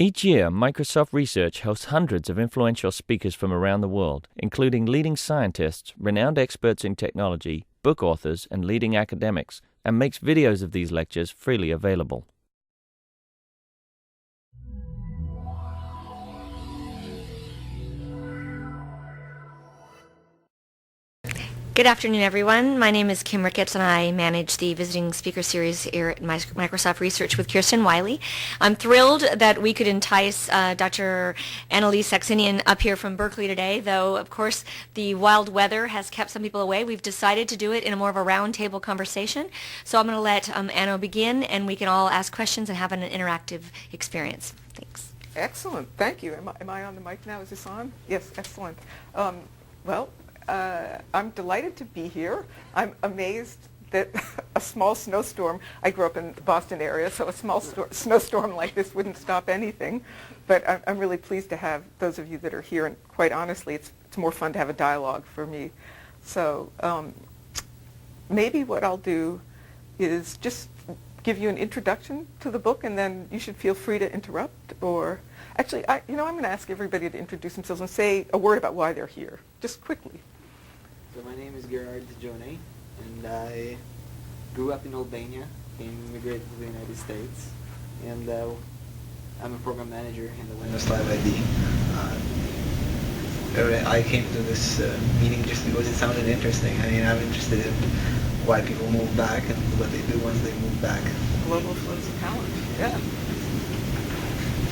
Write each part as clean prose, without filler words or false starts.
Each year, Microsoft Research hosts hundreds of influential speakers from around the world, including leading scientists, renowned experts in technology, book authors, and leading academics, and makes videos of these lectures freely available. Good afternoon, everyone. My name is Kim Ricketts, and I manage the Visiting Speaker Series here at Microsoft Research with Kirsten Wiley. I'm thrilled that we could entice Dr. Annalise Saxenian up here from Berkeley today, though, of course, the wild weather has kept some people away. We've decided to do it in a more of a roundtable conversation. So I'm going to let Anno begin, and we can all ask questions and have an interactive experience. Thanks. Excellent. Thank you. Am I on the mic now? Is this on? Yes, excellent. I'm delighted to be here. I'm amazed that a small snowstorm, I grew up in the Boston area, so a small snowstorm like this wouldn't stop anything. But I'm really pleased to have those of you that are here, and quite honestly, it's more fun to have a dialogue for me. So maybe what I'll do is just give you an introduction to the book, and then you should feel free to interrupt. Or actually, I'm going to ask everybody to introduce themselves and say a word about why they're here, just quickly. So my name is Gerard Jonay, and I grew up in Albania, immigrated to the United States, and I'm a program manager in the Windows Live ID. I came to this meeting just because it sounded interesting. I mean, I'm interested in why people move back and what they do once they move back. Global flows of talent, yeah.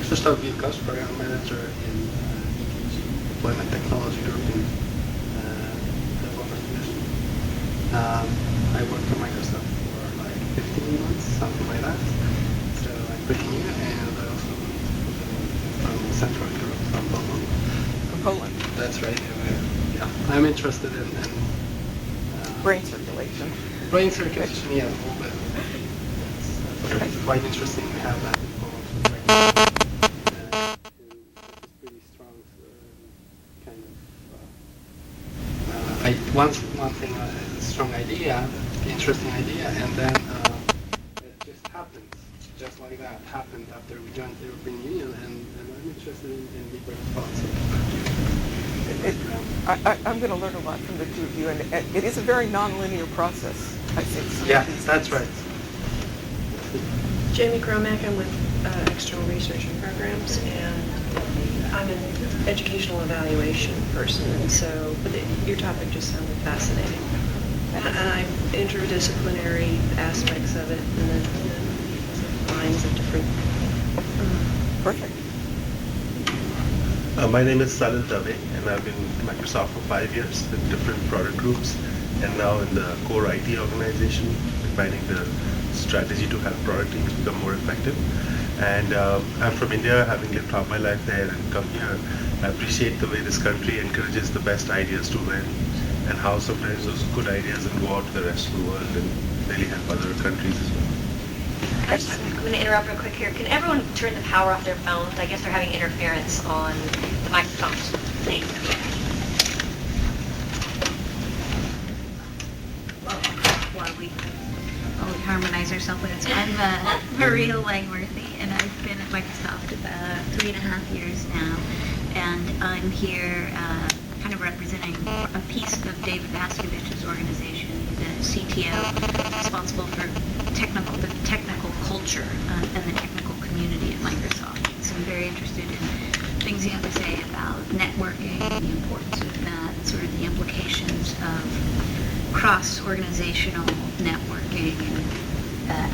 Krzysztof Wilkosz, program manager in ETG, Deployment Technology Group in Development Division. I worked for Microsoft for like 15 months, something like that. So I'm pretty new, and I also from Central Europe, from Poland. From Poland. That's right. Yeah, I'm interested in brain circulation. Brain circulation, yeah, a little bit. It's quite interesting to have that in Poland. It's pretty strong kind of one thing is a strong idea, interesting idea, and then it just happens, just like that happened after we joined the European Union, and I'm interested in deeper thoughts. I'm going to learn a lot from the two of you, and it is a very non-linear process, I think. Yeah, that's right. Jamie Gromack, I'm with External Research and Programs, and I'm an educational evaluation person, and so your topic just sounded fascinating. And I'm interdisciplinary aspects of it, and the lines of different... Perfect. My name is Salil Dave, and I've been with Microsoft for 5 years with different product groups, and now in the core IT organization, defining the strategy to help product teams become more effective. And I'm from India, having lived half my life there and come here. I appreciate the way this country encourages the best ideas to win, and how sometimes those good ideas then go out to the rest of the world and really help other countries as well. I'm going to interrupt real quick here. Can everyone turn the power off their phones? I guess they're having interference on the microphones. Thanks. While we harmonize ourselves with it. I'm Maria Langworthy, and I've been at Microsoft about 3.5 years now, and I'm here kind of representing a piece of David Vascovich's organization, the CTO, responsible for the technical culture and the technical community at Microsoft. So I'm very interested in things you have to say about networking, the importance of that, sort of the implications of cross-organizational networking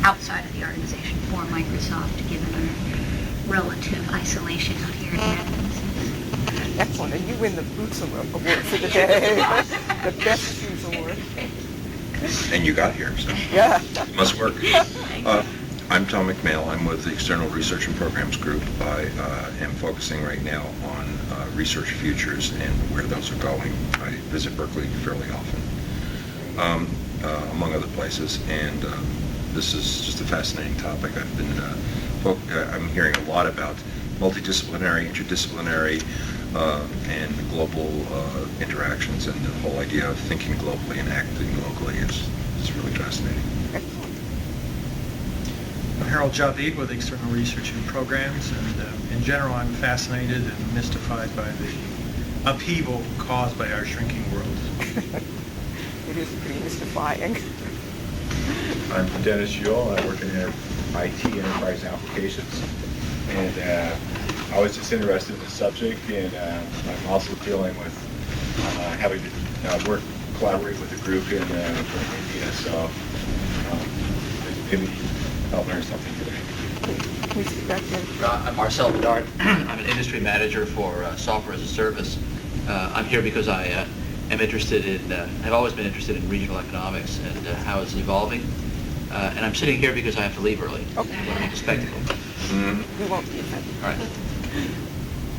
outside of the organization for Microsoft, given our relative isolation out here in the Netherlands. Excellent, and you win the Boots Award for the day, the best shoes award. And you got here, so yeah, it must work. I'm Tom McMail. I'm with the External Research and Programs Group. I am focusing right now on research futures and where those are going. I visit Berkeley fairly often, among other places, and this is just a fascinating topic. I'm hearing a lot about multidisciplinary, interdisciplinary, and global interactions, and the whole idea of thinking globally and acting locally is really fascinating. excellent. Harold Javid with External Research and Programs, and in general I'm fascinated and mystified by the upheaval caused by our shrinking world. It is pretty mystifying. I'm Dennis Yule. I work in IT enterprise applications, and I was just interested in the subject, and I'm also dealing with having to collaborate with a group in India, so maybe I'll learn something today. Please speak back in. I'm Marcel Bedard. I'm an industry manager for software as a service. I'm here because I am interested in, I've always been interested in regional economics and how it's evolving. And I'm sitting here because I have to leave early. Okay. I want to make a spectacle. We won't be offended. All right.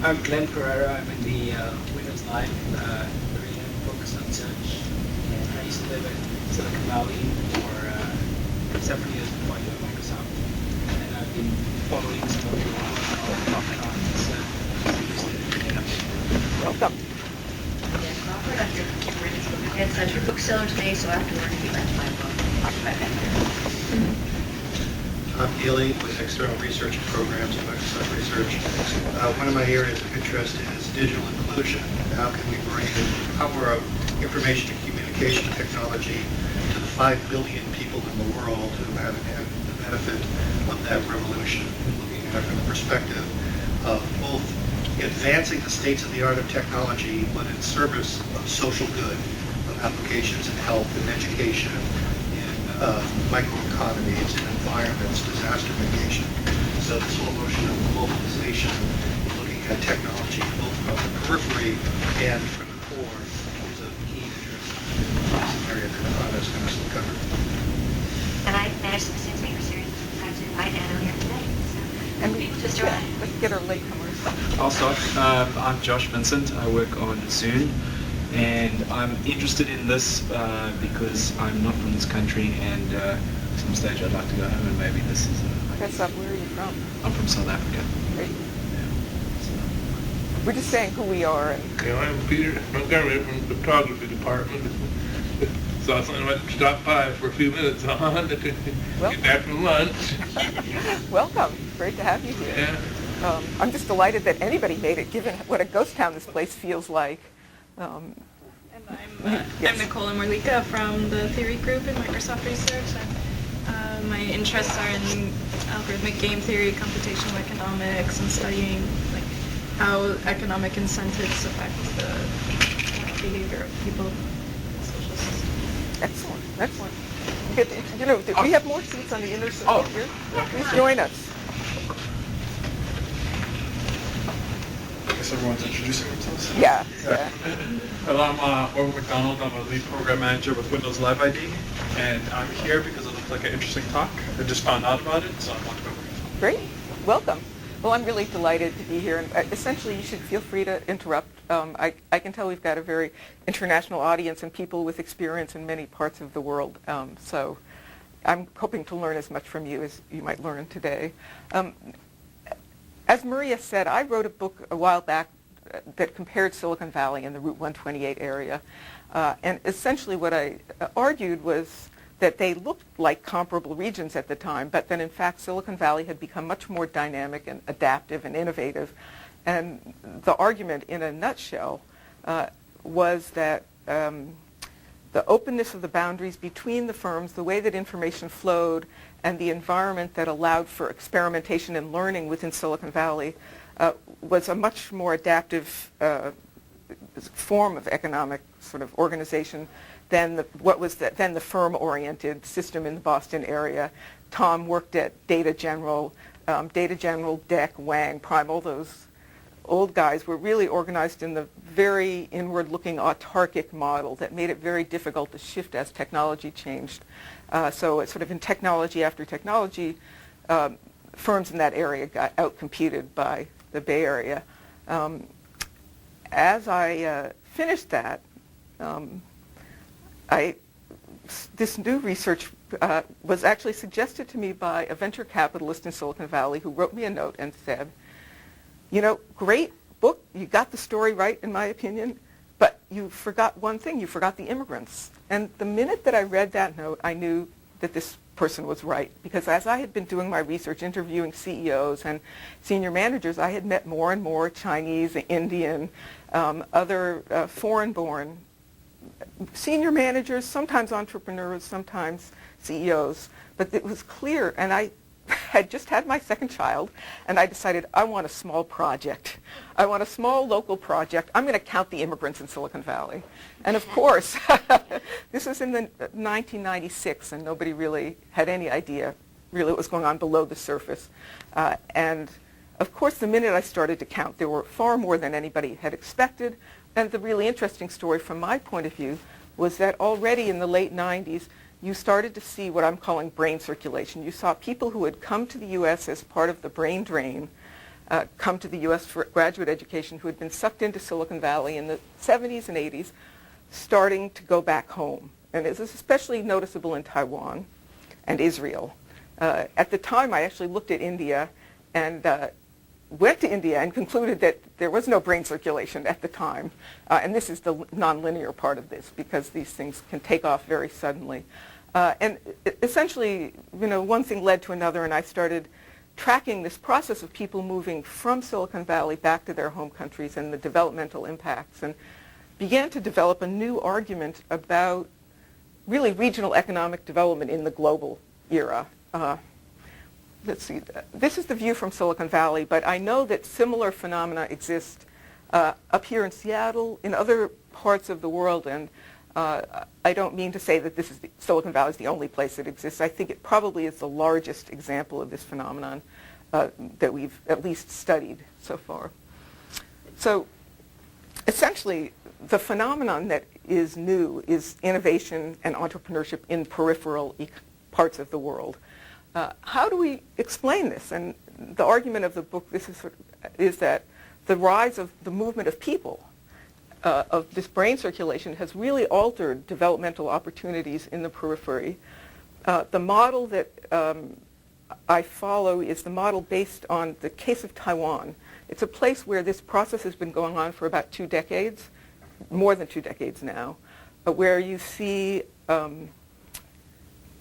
I'm Glenn Pereira. I'm in the Windows Live area focused on search. And I used to live in Silicon Valley for several years before I joined Microsoft. And I've been following some of your comments. Welcome. Crawford, I'm your head bookseller today, so afterward, if you'd like to buy a book, I'll be back there. I'm Ely with External Research and Programs at Microsoft Research. One of my areas of interest is digital inclusion. How can we bring the power of information and communication technology to the 5 billion people in the world who haven't had the benefit of that revolution, looking at it from the perspective of both advancing the states of the art of technology, but in service of social good, of applications in health and education, microeconomies and environments, disaster mitigation. So this whole notion of globalization, looking at technology both from the periphery and from the core, is of keen interest. It's an area that Anna's going to cover. And I managed the Business Maker series and got to invite Anna here today. So, And we just arrived. let's get our latecomers. I'll start. I'm Josh Vincent. I work on Zune. And I'm interested in this because I'm not from this country, and at some stage I'd like to go home, and maybe this is What's up? Where are you from? I'm from South Africa. Great. Yeah. We're just saying who we are. And I'm Peter Montgomery from the photography department. So I thought I might stop by for a few minutes on to get back from lunch. Welcome. Great to have you here. Yeah. I'm just delighted that anybody made it, given what a ghost town this place feels like. And I'm Nicole Morlika from the theory group in Microsoft Research. And, my interests are in algorithmic game theory, computational economics, and studying like how economic incentives affect the behavior of people in the social system. Excellent, excellent. You know, we have more seats on the inner circle here. Please join us. I guess everyone's introducing themselves? Yeah. Well, I'm Orville McDonald. I'm a lead program manager with Windows Live ID, and I'm here because it looked like an interesting talk. I just found out about it, so I want to go. Great. Welcome. Well, I'm really delighted to be here, and essentially you should feel free to interrupt. I can tell we've got a very international audience and people with experience in many parts of the world, so I'm hoping to learn as much from you as you might learn today. As Maria said, I wrote a book a while back that compared Silicon Valley and the Route 128 area. And essentially what I argued was that they looked like comparable regions at the time, but then in fact Silicon Valley had become much more dynamic and adaptive and innovative. And the argument in a nutshell was that the openness of the boundaries between the firms, the way that information flowed, and the environment that allowed for experimentation and learning within Silicon Valley was a much more adaptive form of economic sort of organization than the firm-oriented system in the Boston area. Tom worked at Data General, DEC, Wang, Prime, all those old guys were really organized in the very inward-looking autarkic model that made it very difficult to shift as technology changed. So it's sort of in technology after technology, firms in that area got outcompeted by the Bay Area. As I finished that, this new research was actually suggested to me by a venture capitalist in Silicon Valley who wrote me a note and said, you know, great book, you got the story right in my opinion, but you forgot one thing, you forgot the immigrants. And the minute that I read that note, I knew that this person was right, because as I had been doing my research, interviewing CEOs and senior managers, I had met more and more Chinese, Indian, other foreign-born senior managers, sometimes entrepreneurs, sometimes CEOs. But it was clear, and I had just had my second child, and I decided I want a small project. I want a small local project. I'm going to count the immigrants in Silicon Valley. And of course, this was in 1996, and nobody really had any idea really what was going on below the surface. And of course, the minute I started to count, there were far more than anybody had expected. And the really interesting story from my point of view was that already in the late 90s, you started to see what I'm calling brain circulation. You saw people who had come to the U.S. as part of the brain drain, come to the U.S. for graduate education, who had been sucked into Silicon Valley in the 70s and 80s, starting to go back home. And it was especially noticeable in Taiwan and Israel. At the time, I actually looked at India and went to India and concluded that there was no brain circulation at the time. And this is the nonlinear part of this, because these things can take off very suddenly. And essentially, one thing led to another, and I started tracking this process of people moving from Silicon Valley back to their home countries and the developmental impacts, and began to develop a new argument about really regional economic development in the global era. Let's see, this is the view from Silicon Valley, but I know that similar phenomena exist up here in Seattle, in other parts of the world, and I don't mean to say that Silicon Valley is the only place it exists. I think it probably is the largest example of this phenomenon that we've at least studied so far. So essentially, the phenomenon that is new is innovation and entrepreneurship in peripheral parts of the world. How do we explain this? And the argument of the book is that the rise of the movement of people, of this brain circulation, has really altered developmental opportunities in the periphery. The model that I follow is the model based on the case of Taiwan. It's a place where this process has been going on for about 2 decades, more than 2 decades now, where you see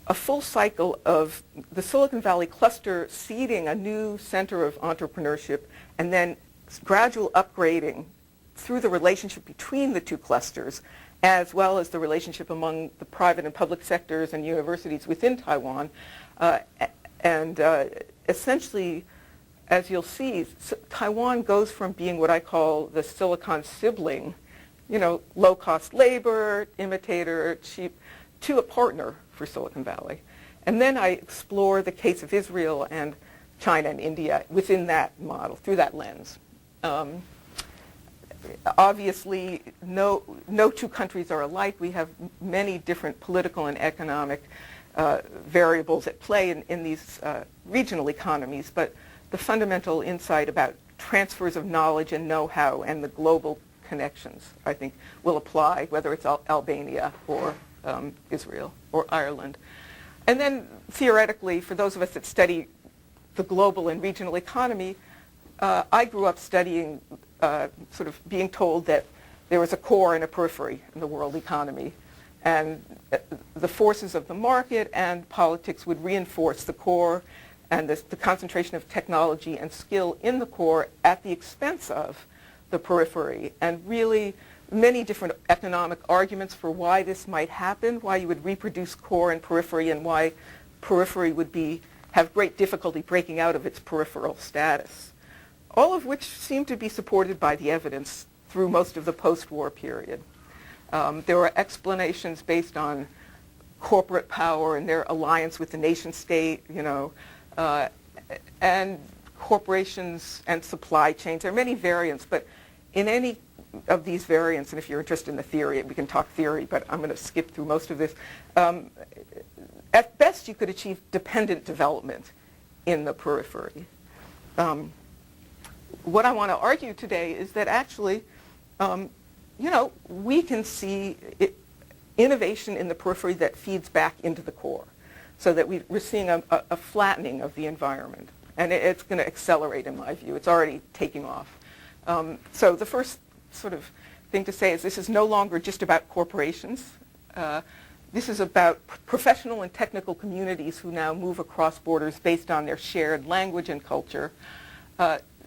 a full cycle of the Silicon Valley cluster seeding a new center of entrepreneurship, and then gradual upgrading through the relationship between the two clusters, as well as the relationship among the private and public sectors and universities within Taiwan. Essentially, as you'll see, Taiwan goes from being what I call the Silicon sibling, low-cost labor, imitator, cheap, to a partner for Silicon Valley. And then I explore the case of Israel and China and India within that model, through that lens. Obviously, no 2 countries are alike. We have many different political and economic variables at play in these regional economies, but the fundamental insight about transfers of knowledge and know-how and the global connections, I think, will apply, whether it's Albania or Israel or Ireland. And then theoretically, for those of us that study the global and regional economy, I grew up studying, sort of being told that there was a core and a periphery in the world economy. And the forces of the market and politics would reinforce the core and the concentration of technology and skill in the core at the expense of the periphery. And really, many different economic arguments for why this might happen, why you would reproduce core and periphery, and why periphery would have great difficulty breaking out of its peripheral status, all of which seem to be supported by the evidence through most of the post-war period. There were explanations based on corporate power and their alliance with the nation-state, and corporations and supply chains. There are many variants, but in any of these variants, and if you're interested in the theory, we can talk theory, but I'm going to skip through most of this. At best, you could achieve dependent development in the periphery. What I want to argue today is that actually, we can see innovation in the periphery that feeds back into the core, so that we're seeing a flattening of the environment. And it's going to accelerate, in my view. It's already taking off. So the first sort of thing to say is this is no longer just about corporations. this is about professional and technical communities who now move across borders based on their shared language and culture.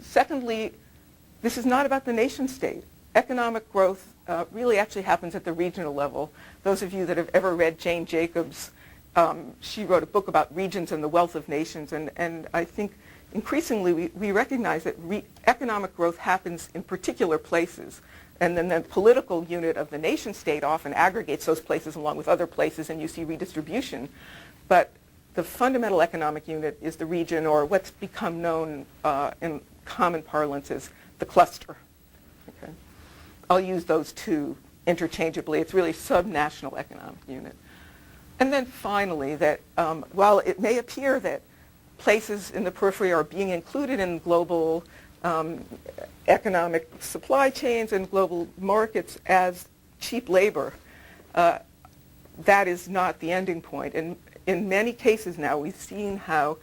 Secondly, this is not about the nation state. Economic growth really actually happens at the regional level. Those of you that have ever read Jane Jacobs, she wrote a book about regions and the wealth of nations, and I think increasingly we recognize that economic growth happens in particular places, and then the political unit of the nation state often aggregates those places along with other places, and you see redistribution. But the fundamental economic unit is the region, or what's become known in common parlance as the cluster. Okay? I'll use those two interchangeably. It's really subnational economic unit. And then finally, that while it may appear that places in the periphery are being included in global economic supply chains and global markets as cheap labor, that is not the ending point. And in many cases now, we've seen how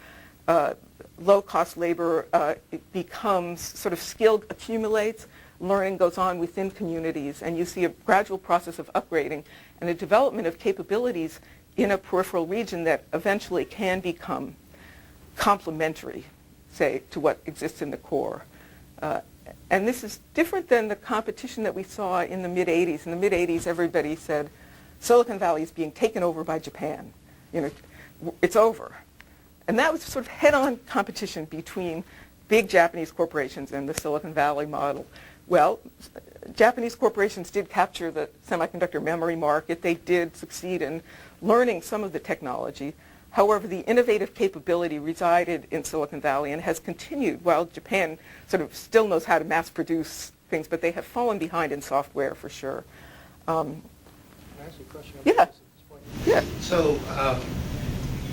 low-cost labor becomes sort of skill accumulates, learning goes on within communities, and you see a gradual process of upgrading and a development of capabilities in a peripheral region that eventually can become complementary, say, to what exists in the core. And this is different than the competition that we saw in the mid-'80s. In the mid-'80s, everybody said, Silicon Valley is being taken over by Japan. You know, it's over. And that was sort of head-on competition between big Japanese corporations and the Silicon Valley model. Well, Japanese corporations did capture the semiconductor memory market. They did succeed in learning some of the technology. However, the innovative capability resided in Silicon Valley and has continued, while Japan sort of still knows how to mass produce things, but they have fallen behind in software for sure. Can I ask you a question? Yeah. Yeah. So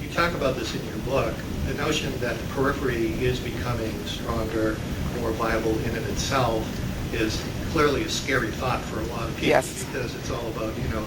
you talk about this in your book, the notion that the periphery is becoming stronger, more viable in and itself is clearly a scary thought for a lot of people. Yes. Because it's all about, you know,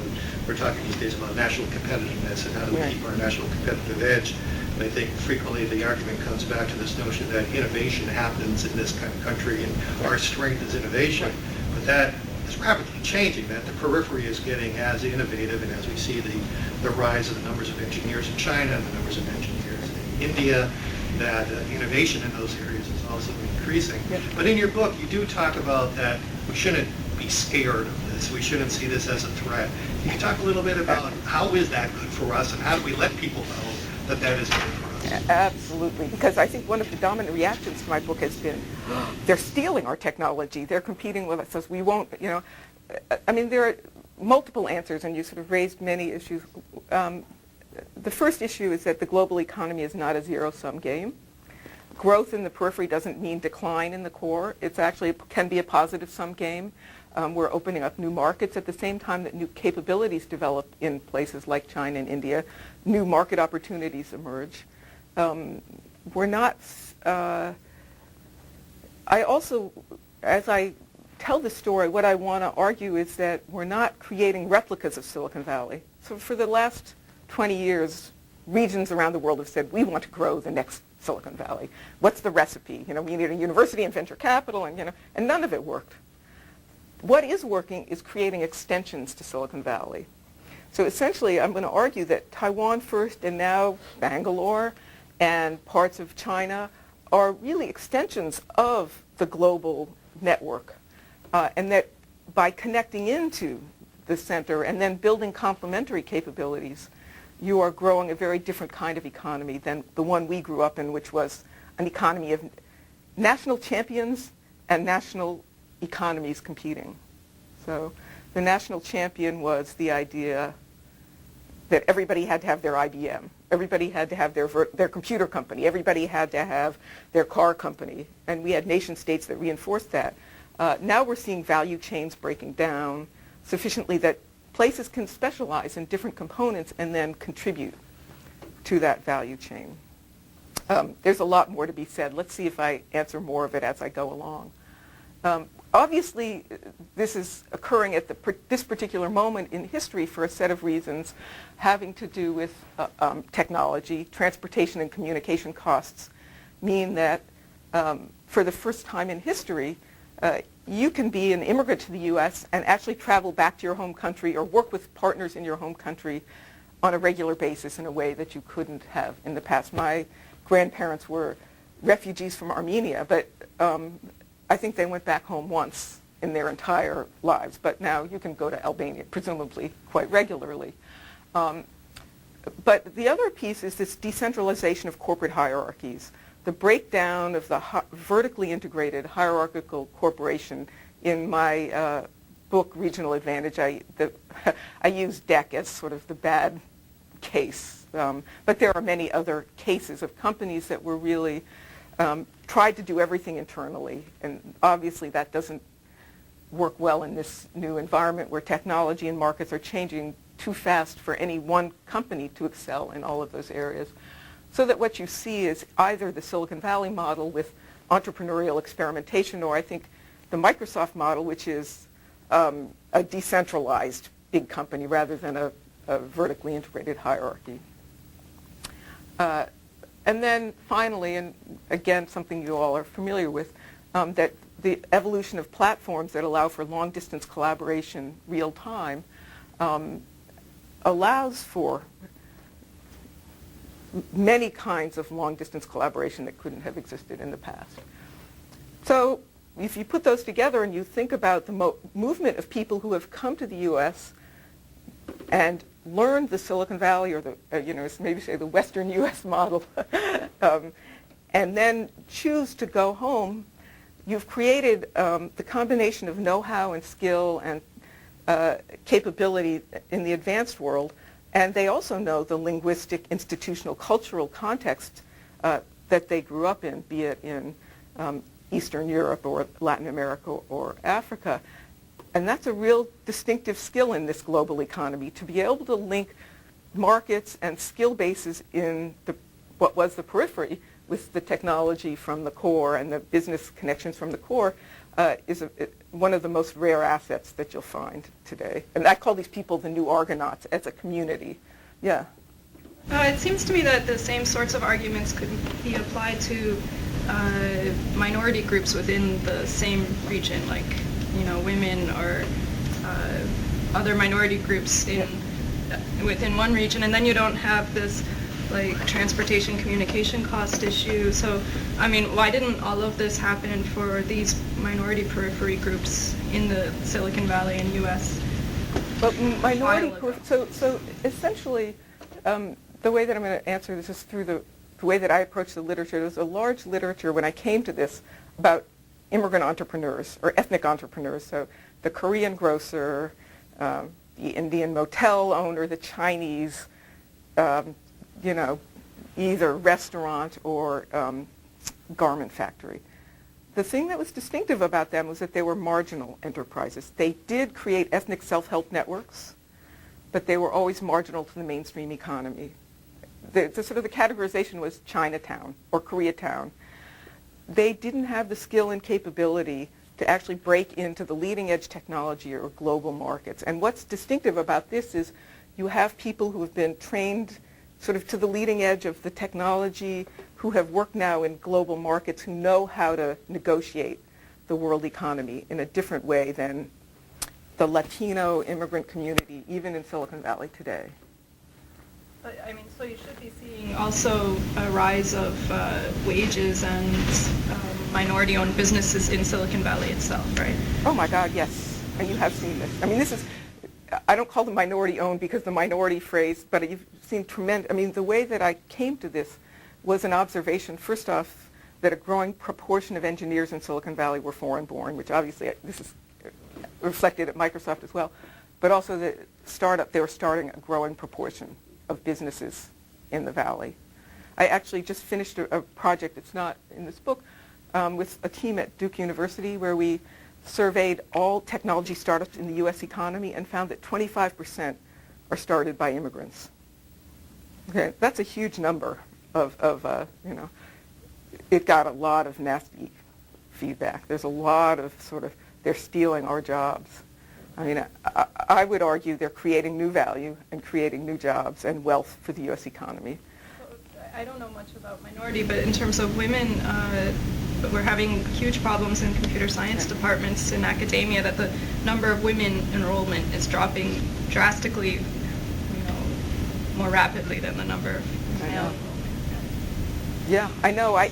we're talking these days about national competitiveness and how do we keep our national competitive edge. And I think frequently the argument comes back to this notion that innovation happens in this kind of country and our strength is innovation. But that is rapidly changing, that the periphery is getting as innovative, and as we see the rise of the numbers of engineers in China and the numbers of engineers in India, that innovation in those areas is also increasing. But in your book, you do talk about that we shouldn't be scared of this. We shouldn't see this as a threat. Can you talk a little bit about how is that good for us, and how do we let people know that that is good for us? Absolutely, because I think one of the dominant reactions to my book has been, they're stealing our technology. They're competing with us, as we won't, you know. I mean, there are multiple answers, and you sort of raised many issues. The first issue is that the global economy is not a zero-sum game. Growth in the periphery doesn't mean decline in the core. It's actually can be a positive-sum game. We're opening up new markets at the same time that new capabilities develop in places like China and India. New market opportunities emerge. We're not... I also, as I tell this story, what I want to argue is that we're not creating replicas of Silicon Valley. So for the last 20 years, regions around the world have said, we want to grow the next Silicon Valley. What's the recipe? You know, we need a university and venture capital, and, you know, and none of it worked. What is working is creating extensions to Silicon Valley. So essentially, I'm going to argue that Taiwan first and now Bangalore and parts of China are really extensions of the global network. And that by connecting into the center and then building complementary capabilities, you are growing a very different kind of economy than the one we grew up in, which was an economy of national champions and national economies competing. So the national champion was the idea that everybody had to have their IBM. Everybody had to have their computer company. Everybody had to have their car company. And we had nation states that reinforced that. Now we're seeing value chains breaking down sufficiently that places can specialize in different components and then contribute to that value chain. There's a lot more to be said. Let's see if I answer more of it as I go along. Obviously, this is occurring at this particular moment in history for a set of reasons having to do with technology. Transportation and communication costs mean that for the first time in history, you can be an immigrant to the U.S. and actually travel back to your home country or work with partners in your home country on a regular basis in a way that you couldn't have in the past. My grandparents were refugees from Armenia, but I think they went back home once in their entire lives. But now you can go to Albania, presumably quite regularly. But the other piece is this decentralization of corporate hierarchies, the breakdown of the vertically integrated hierarchical corporation. In my book, Regional Advantage, I use DEC as sort of the bad case. But there are many other cases of companies that were really tried to do everything internally. And obviously that doesn't work well in this new environment where technology and markets are changing too fast for any one company to excel in all of those areas. So that what you see is either the Silicon Valley model with entrepreneurial experimentation, or I think the Microsoft model, which is a decentralized big company rather than a vertically integrated hierarchy. And then finally, and again something you all are familiar with, that the evolution of platforms that allow for long-distance collaboration real time allows for many kinds of long-distance collaboration that couldn't have existed in the past. So if you put those together and you think about the movement of people who have come to the U.S. and learned the Silicon Valley, or the maybe say the Western U.S. model, and then choose to go home, you've created the combination of know-how and skill and capability in the advanced world, and they also know the linguistic, institutional, cultural context that they grew up in, be it in Eastern Europe or Latin America or Africa. And that's a real distinctive skill in this global economy, to be able to link markets and skill bases in what was the periphery with the technology from the core and the business connections from the core is one of the most rare assets that you'll find today. And I call these people the new Argonauts as a community. Yeah. It seems to me that the same sorts of arguments could be applied to minority groups within the same region, like women or other minority groups within one region, and then you don't have this like transportation communication cost issue. So, I mean, why didn't all of this happen for these minority periphery groups in the Silicon Valley and U.S.? But so essentially, the way that I'm going to answer this is through the way that I approach the literature. There's a large literature when I came to this about immigrant entrepreneurs or ethnic entrepreneurs. So the Korean grocer, the Indian motel owner, the Chinese, either restaurant or garment factory. The thing that was distinctive about them was that they were marginal enterprises. They did create ethnic self-help networks, but they were always marginal to the mainstream economy. The categorization was Chinatown or Koreatown. They didn't have the skill and capability to actually break into the leading edge technology or global markets. And what's distinctive about this is you have people who have been trained sort of to the leading edge of the technology, who have worked now in global markets, who know how to negotiate the world economy in a different way than the Latino immigrant community, even in Silicon Valley today. I mean, so you should be seeing also a rise of wages and minority-owned businesses in Silicon Valley itself, right? Oh my God, yes. And you have seen this. I mean, this is, I don't call them minority-owned because the minority phrase, but you've seen tremendous, I mean, the way that I came to this was an observation, first off, that a growing proportion of engineers in Silicon Valley were foreign-born, which obviously this is reflected at Microsoft as well, but also the startup, they were starting a growing proportion of businesses in the Valley. I actually just finished a project, it's not in this book, with a team at Duke University where we surveyed all technology startups in the U.S. economy and found that 25% are started by immigrants. Okay, that's a huge number of it got a lot of nasty feedback. There's a lot of they're stealing our jobs. I mean, I would argue they're creating new value and creating new jobs and wealth for the U.S. economy. I don't know much about minority, but in terms of women, we're having huge problems in computer science departments in academia, that the number of women enrollment is dropping drastically, more rapidly than the number of male. Yeah, I know. I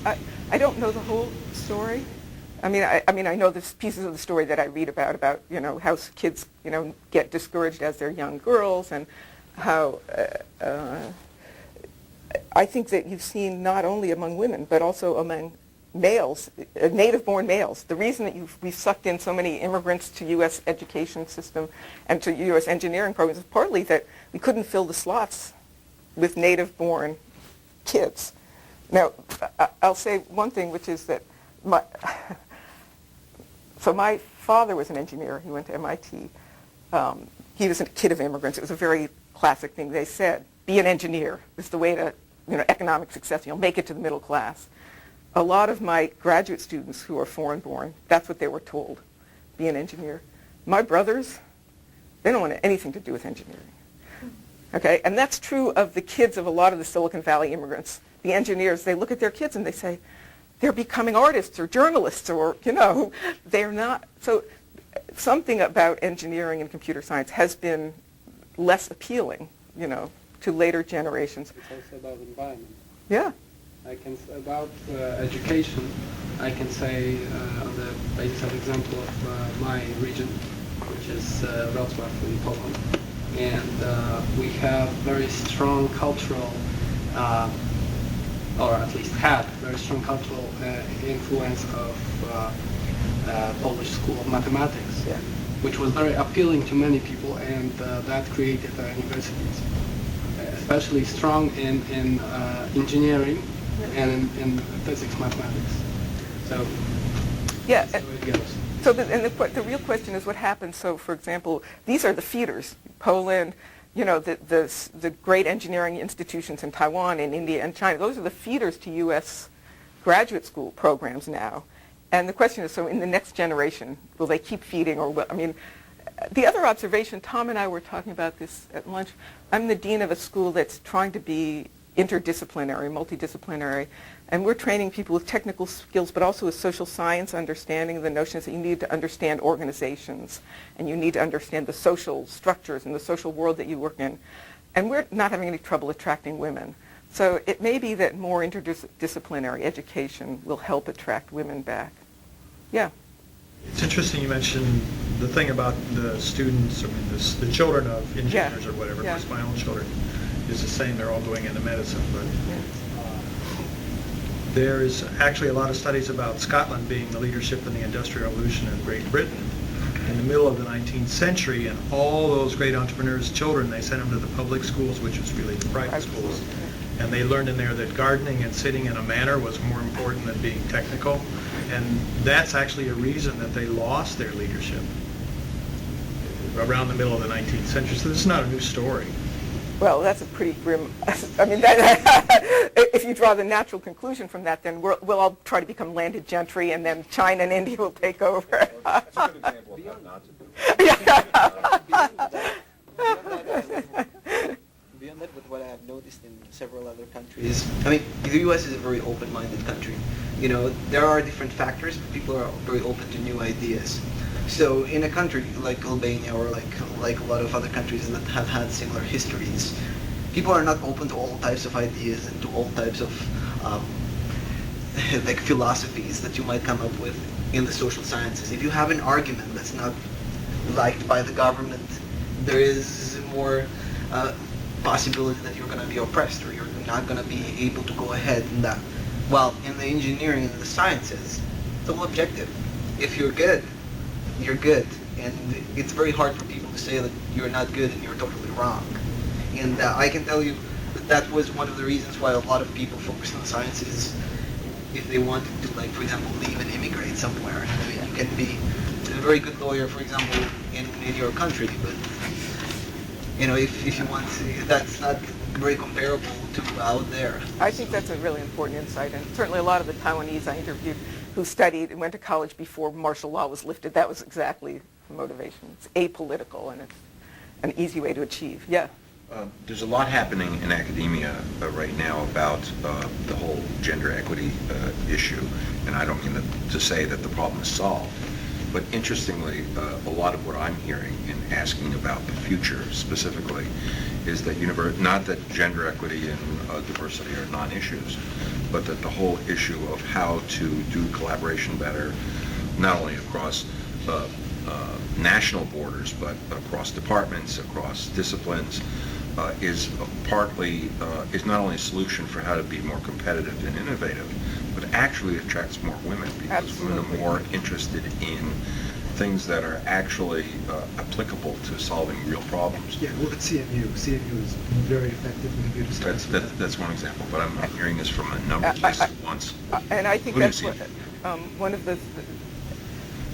don't know the whole story. I mean, I know the pieces of the story that I read about how kids, get discouraged as they're young girls, and how I think that you've seen not only among women but also among males, native-born males. The reason that we've sucked in so many immigrants to U.S. education system and to U.S. engineering programs is partly that we couldn't fill the slots with native-born kids. Now, I'll say one thing, which is that my father was an engineer. He went to MIT. He was a kid of immigrants. It was a very classic thing. They said, be an engineer. It's the way to economic success. You'll make it to the middle class. A lot of my graduate students who are foreign-born, that's what they were told, be an engineer. My brothers, they don't want anything to do with engineering. Okay, and that's true of the kids of a lot of the Silicon Valley immigrants. The engineers, they look at their kids and they say, they're becoming artists or journalists or, they're not. So something about engineering and computer science has been less appealing, to later generations. It's also about environment. Yeah. About education, I can say on the basis of example of my region, which is Wrocław in Poland, and we have very strong cultural, or at least had very strong cultural influence of Polish School of Mathematics, which was very appealing to many people, and that created universities, especially strong in engineering and in physics, mathematics. So, yeah. That's the way it goes. So the real question is what happens. So, for example, these are the feeders. Poland, the great engineering institutions in Taiwan and India and China. Those are the feeders to U.S. graduate school programs now. And the question is, so in the next generation, will they keep feeding or will, the other observation, Tom and I were talking about this at lunch. I'm the dean of a school that's trying to be interdisciplinary, multidisciplinary, and we're training people with technical skills but also with social science understanding. The notion is that you need to understand organizations and you need to understand the social structures and the social world that you work in. And we're not having any trouble attracting women. So it may be that more interdisciplinary education will help attract women back. Yeah. It's interesting you mentioned the thing about the students, the children of engineers or whatever. Yeah. Of course, my own children is the same. They're all going into medicine, but there is actually a lot of studies about Scotland being the leadership in the Industrial Revolution in Great Britain in the middle of the 19th century, and all those great entrepreneurs' children, they sent them to the public schools, which was really the private schools, and they learned in there that gardening and sitting in a manor was more important than being technical, and that's actually a reason that they lost their leadership around the middle of the 19th century. So this is not a new story. Well, that's a pretty grim, if you draw the natural conclusion from that, then we'll all try to become landed gentry, and then China and India will take over. That's a good example of how not to do. Beyond that, with what I have noticed in several other countries, the U.S. is a very open-minded country. There are different factors, but people are very open to new ideas. So in a country like Albania or like a lot of other countries that have had similar histories, people are not open to all types of ideas and to all types of philosophies that you might come up with in the social sciences. If you have an argument that's not liked by the government, there is more possibility that you're going to be oppressed or you're not going to be able to go ahead in that. Well, in the engineering and the sciences, it's all objective. If you're good, you're good, and it's very hard for people to say that you're not good and you're totally wrong. And I can tell you that was one of the reasons why a lot of people focused on sciences if they wanted to, for example, leave and immigrate somewhere. You can be a very good lawyer, for example, in your country, but if you want to, that's not very comparable to out there. I think that's a really important insight, and certainly a lot of the Taiwanese I interviewed who studied and went to college before martial law was lifted, that was exactly the motivation. It's apolitical, and it's an easy way to achieve. Yeah. There's a lot happening in academia right now about the whole gender equity issue, and I don't mean to say that the problem is solved, But interestingly, a lot of what I'm hearing in asking about the future specifically is that not that gender equity and diversity are non-issues, but that the whole issue of how to do collaboration better, not only across national borders, but across departments, across disciplines, is not only a solution for how to be more competitive and innovative, but actually attracts more women because women are more interested in things that are actually applicable to solving real problems. Yeah, look at CMU. CMU is very effective in computer science. That's one example, but I'm hearing this from a number of places at once. And I think that's one of the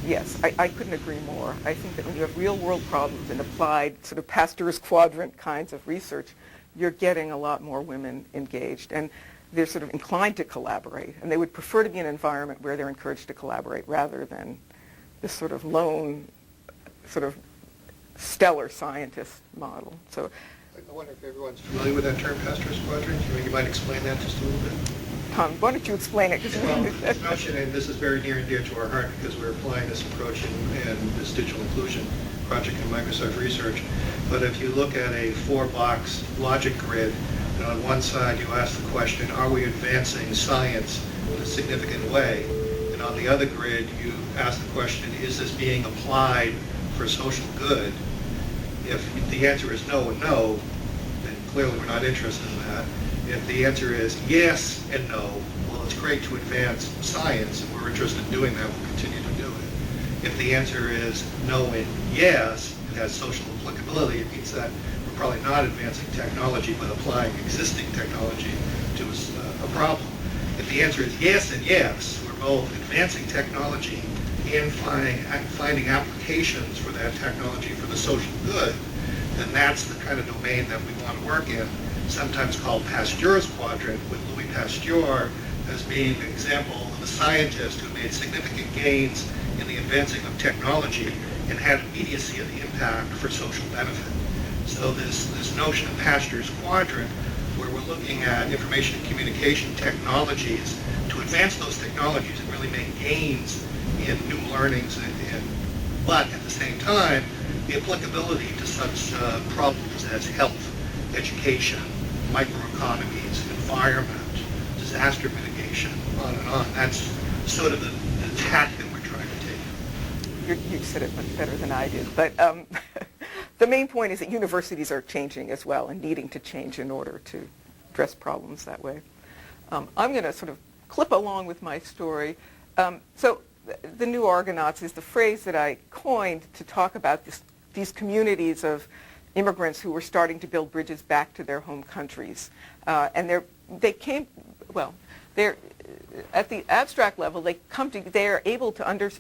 yes, I couldn't agree more. I think that when you have real-world problems and applied sort of Pasteurs Quadrant kinds of research, you're getting a lot more women engaged. And they're sort of inclined to collaborate. And they would prefer to be in an environment where they're encouraged to collaborate rather than this sort of lone, sort of stellar scientist model. So I wonder if everyone's familiar with that term, Pasteurs Quadrant. You might explain that just a little bit. Tom, why don't you explain it? Well, this notion, and this is very near and dear to our heart because we're applying this approach in this digital inclusion project in Microsoft Research. But if you look at a 4-box logic grid, and on one side you ask the question, are we advancing science in a significant way? And on the other grid, you ask the question, is this being applied for social good? If the answer is no and no, then clearly we're not interested in that. If the answer is yes and no, well, it's great to advance science, and we're interested in doing that, we'll continue to do it. If the answer is no and yes, it has social applicability, it means that we're probably not advancing technology, but applying existing technology to a problem. If the answer is yes and yes, we're both advancing technology and finding applications for that technology for the social good, then that's the kind of domain that we want to work in, sometimes called Pasteurs Quadrant, with Louis Pasteur as being an example of a scientist who made significant gains in the advancing of technology and had immediacy of the impact for social benefit. So this notion of Pasteurs Quadrant, where we're looking at information and communication technologies to advance those technologies and really make gains in new learnings, but at the same time, the applicability to such problems as health, education, microeconomies, environment, disaster mitigation, on and on. That's sort of the tack that we're trying to take. You said it much better than I did, but the main point is that universities are changing as well and needing to change in order to address problems that way. I'm going to sort of clip along with my story. So the new Argonauts is the phrase that I coined to talk about these communities of immigrants who were starting to build bridges back to their home countries. And they're at the abstract level, they're able to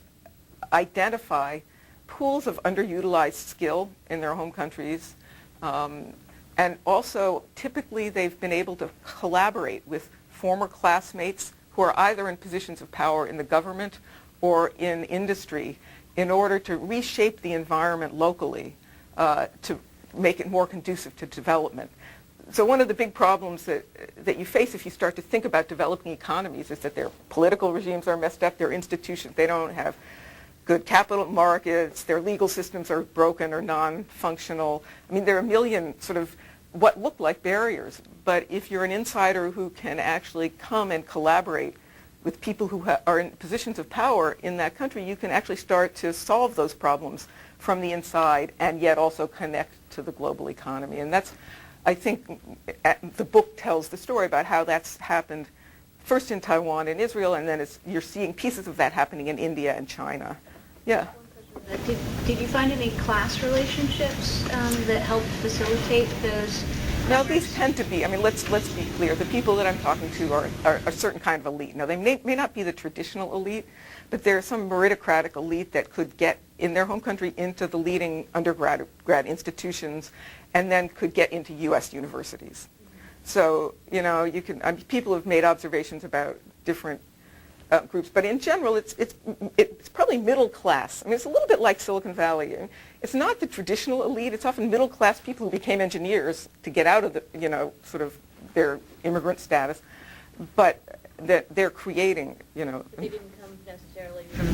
identify pools of underutilized skill in their home countries. And also, typically, they've been able to collaborate with former classmates who are either in positions of power in the government or in industry in order to reshape the environment locally to make it more conducive to development. So one of the big problems that you face if you start to think about developing economies is that their political regimes are messed up, their institutions, they don't have good capital markets, their legal systems are broken or non-functional. I mean, there are a million sort of what look like barriers, but if you're an insider who can actually come and collaborate with people who are in positions of power in that country, you can actually start to solve those problems from the inside and yet also connect to the global economy. And that's, I think, the book tells the story about how that's happened first in Taiwan and Israel, and then you're seeing pieces of that happening in India and China. Yeah. Did you find any class relationships that helped facilitate those? Now, these tend to be, I mean, let's be clear, the people that I'm talking to are a certain kind of elite. Now, they may not be the traditional elite, but there's some meritocratic elite that could get in their home country into the leading undergrad institutions and then could get into U.S. universities. So, you know, people have made observations about different groups, but in general, it's probably middle class. I mean, it's a little bit like Silicon Valley. It's not the traditional elite. It's often middle class people who became engineers to get out of the, you know, sort of their immigrant status, but that they're creating, you know. They didn't come necessarily from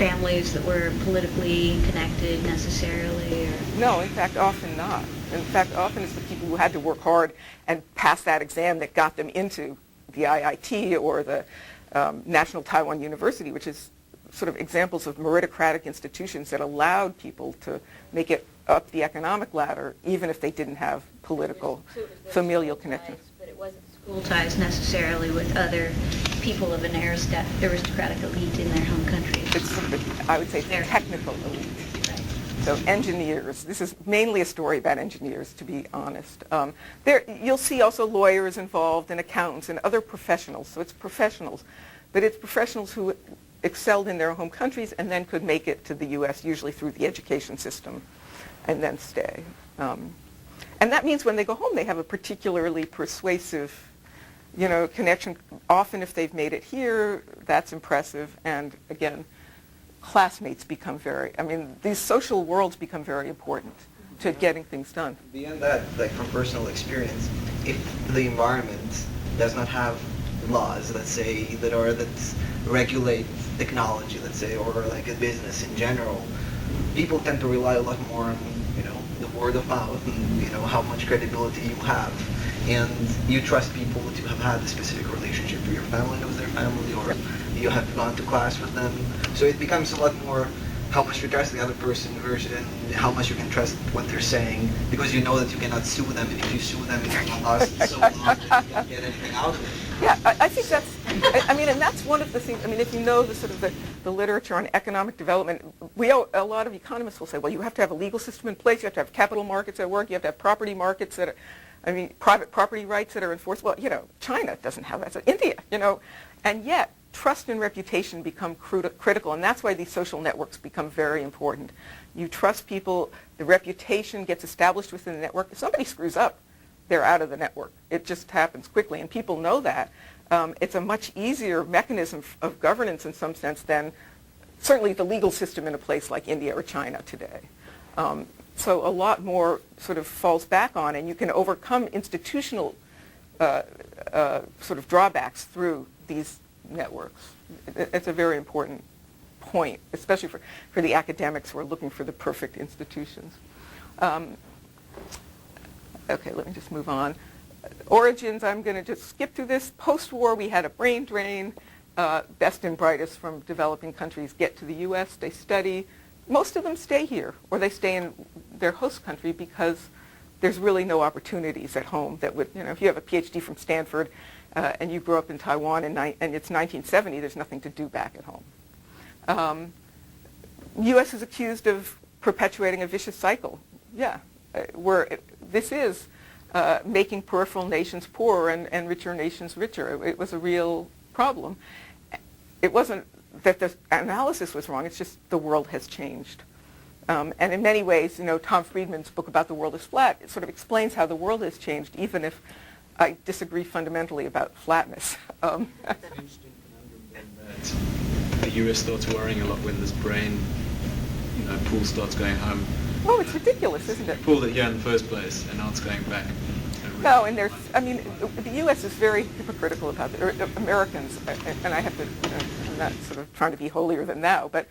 families that were politically connected necessarily? Or? No, in fact, often not. In fact, often it's the people who had to work hard and pass that exam that got them into the IIT or the National Taiwan University, which is sort of examples of meritocratic institutions that allowed people to make it up the economic ladder, even if they didn't have political, familial connections. But it wasn't school ties necessarily with other people of an aristocratic elite in their home country. It's sort of, I would say, the technical elite. So engineers. This is mainly a story about engineers, to be honest. You'll see also lawyers involved and accountants and other professionals. So it's professionals. But it's professionals who excelled in their home countries and then could make it to the U.S., usually through the education system, and then stay. And that means when they go home, they have a particularly persuasive, connection. Often if they've made it here, that's impressive. And again, classmates become these social worlds become very important to getting things done. Beyond that, like from personal experience, if the environment does not have laws, let's say, that regulate technology, let's say, or like a business in general, people tend to rely a lot more on, the word of mouth and, how much credibility you have. And you trust people that you have had a specific relationship with. Your family knows their family, or you have gone to class with them. So it becomes a lot more how much you trust the other person versus how much you can trust what they're saying, because you know that you cannot sue them, and if you sue them, it's going to last so long that you can't get anything out of it. Yeah, I think that's, and that's one of the things, if you know the sort of the literature on economic development, a lot of economists will say, well, you have to have a legal system in place, you have to have capital markets at work, you have to have property markets that are, private property rights that are enforced. Well, China doesn't have that, so India, and yet trust and reputation become critical, and that's why these social networks become very important. You trust people, the reputation gets established within the network. If somebody screws up, they're out of the network. It just happens quickly, and people know that. It's a much easier mechanism of governance in some sense than certainly the legal system in a place like India or China today. So a lot more sort of falls back on, and you can overcome institutional sort of drawbacks through these networks. It's a very important point, especially for the academics who are looking for the perfect institutions. Okay, let me just move on. Origins, I'm going to just skip through this. Post-war, we had a brain drain. Best and brightest from developing countries get to the U.S. They study. Most of them stay here, or they stay in their host country because there's really no opportunities at home that would, if you have a PhD from Stanford and you grew up in Taiwan and it's 1970, there's nothing to do back at home. U.S. is accused of perpetuating a vicious cycle. Yeah, this is making peripheral nations poorer and richer nations richer. It was a real problem. It wasn't that the analysis was wrong, it's just the world has changed. And in many ways, Tom Friedman's book about the world is flat, it sort of explains how the world has changed, even if I disagree fundamentally about flatness. It's an interesting conundrum that the US starts worrying a lot when this brain, pool starts going home. Oh, it's ridiculous, isn't it? Pulled it here in the first place, and now it's going back. No, and the U.S. is very hypocritical about it, or Americans, and I have to, I'm not sort of trying to be holier than thou, but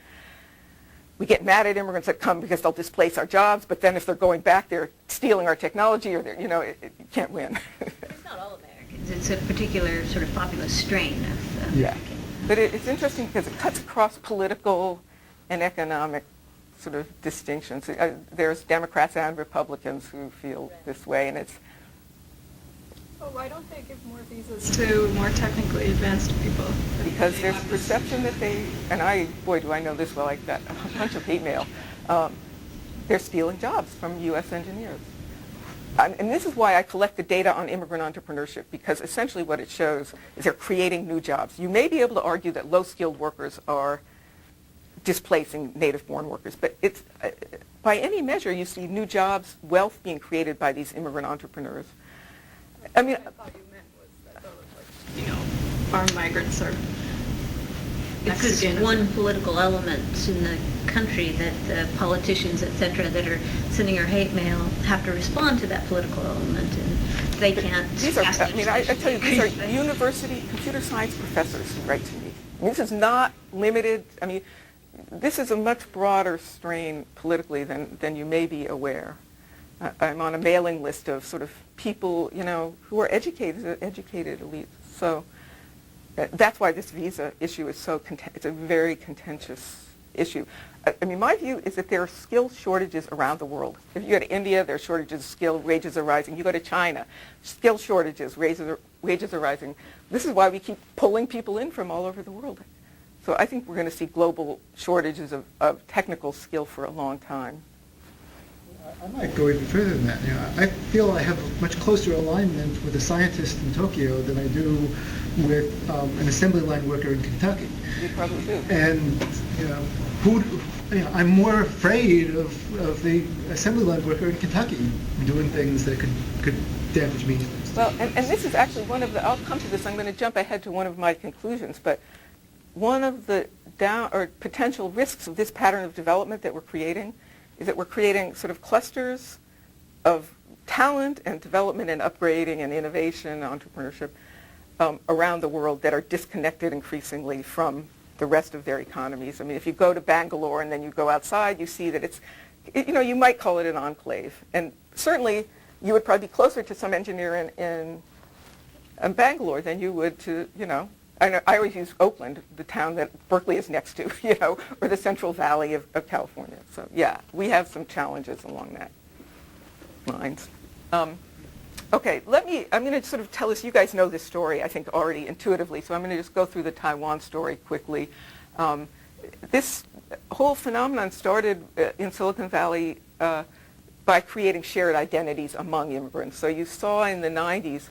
we get mad at immigrants that come because they'll displace our jobs, but then if they're going back, they're stealing our technology, or you can't win. It's not all Americans. It's a particular sort of populist strain of yeah. But it's interesting because it cuts across political and economic sort of distinctions. There's Democrats and Republicans who feel this way, and it's... Well, why don't they give more visas to more technically advanced people? Because there's a perception that boy, do I know this well, I got a bunch of hate mail. They're stealing jobs from U.S. engineers. And this is why I collect the data on immigrant entrepreneurship, because essentially what it shows is they're creating new jobs. You may be able to argue that low-skilled workers are displacing native-born workers, but it's by any measure you see new jobs, wealth being created by these immigrant entrepreneurs. I mean, I thought you meant was that, farm migrants are It's just one political element in the country that the politicians, etc., that are sending her hate mail have to respond to that political element, and they can't. These are, I tell you, these are university computer science professors who write to me. This is not limited. this is a much broader strain politically than you may be aware. I'm on a mailing list of sort of people, who are educated elites. So that's why this visa issue is it's a very contentious issue. I mean, my view is that there are skill shortages around the world. If you go to India, there are shortages of skill, wages are rising. You go to China, skill shortages, wages are rising. This is why we keep pulling people in from all over the world. So I think we're going to see global shortages of technical skill for a long time. I might go even further than that. I feel I have a much closer alignment with a scientist in Tokyo than I do with an assembly line worker in Kentucky. You probably do. And I'm more afraid of the assembly line worker in Kentucky doing things that could damage me. Well, and this is actually one of the. I'll come to this. I'm going to jump ahead to one of my conclusions, but one of the potential risks of this pattern of development that we're creating is that we're creating sort of clusters of talent and development and upgrading and innovation, entrepreneurship around the world that are disconnected increasingly from the rest of their economies. I mean, if you go to Bangalore and then you go outside, you see that you might call it an enclave. And certainly you would probably be closer to some engineer in Bangalore than you would to, I always use Oakland, the town that Berkeley is next to, or the Central Valley of California. So yeah, we have some challenges along that lines. Okay, I'm going to sort of tell us, you guys know this story, I think, already intuitively, so I'm going to just go through the Taiwan story quickly. This whole phenomenon started in Silicon Valley by creating shared identities among immigrants. So you saw in the 90s,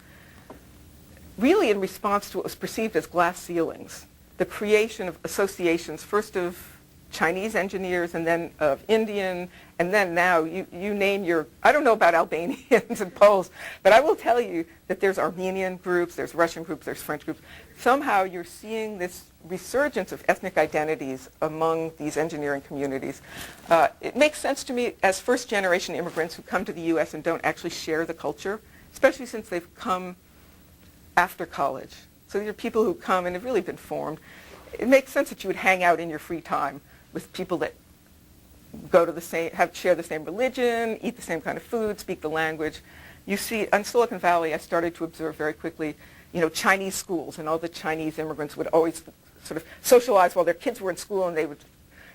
really in response to what was perceived as glass ceilings, the creation of associations, first of Chinese engineers and then of Indian, and then now you name I don't know about Albanians and Poles, but I will tell you that there's Armenian groups, there's Russian groups, there's French groups. Somehow you're seeing this resurgence of ethnic identities among these engineering communities. It makes sense to me as first-generation immigrants who come to the U.S. and don't actually share the culture, especially since they've come after college. So these are people who come and have really been formed. It makes sense that you would hang out in your free time with people that go to share the same religion, eat the same kind of food, speak the language. You see, in Silicon Valley, I started to observe very quickly, Chinese schools, and all the Chinese immigrants would always sort of socialize while their kids were in school, and they would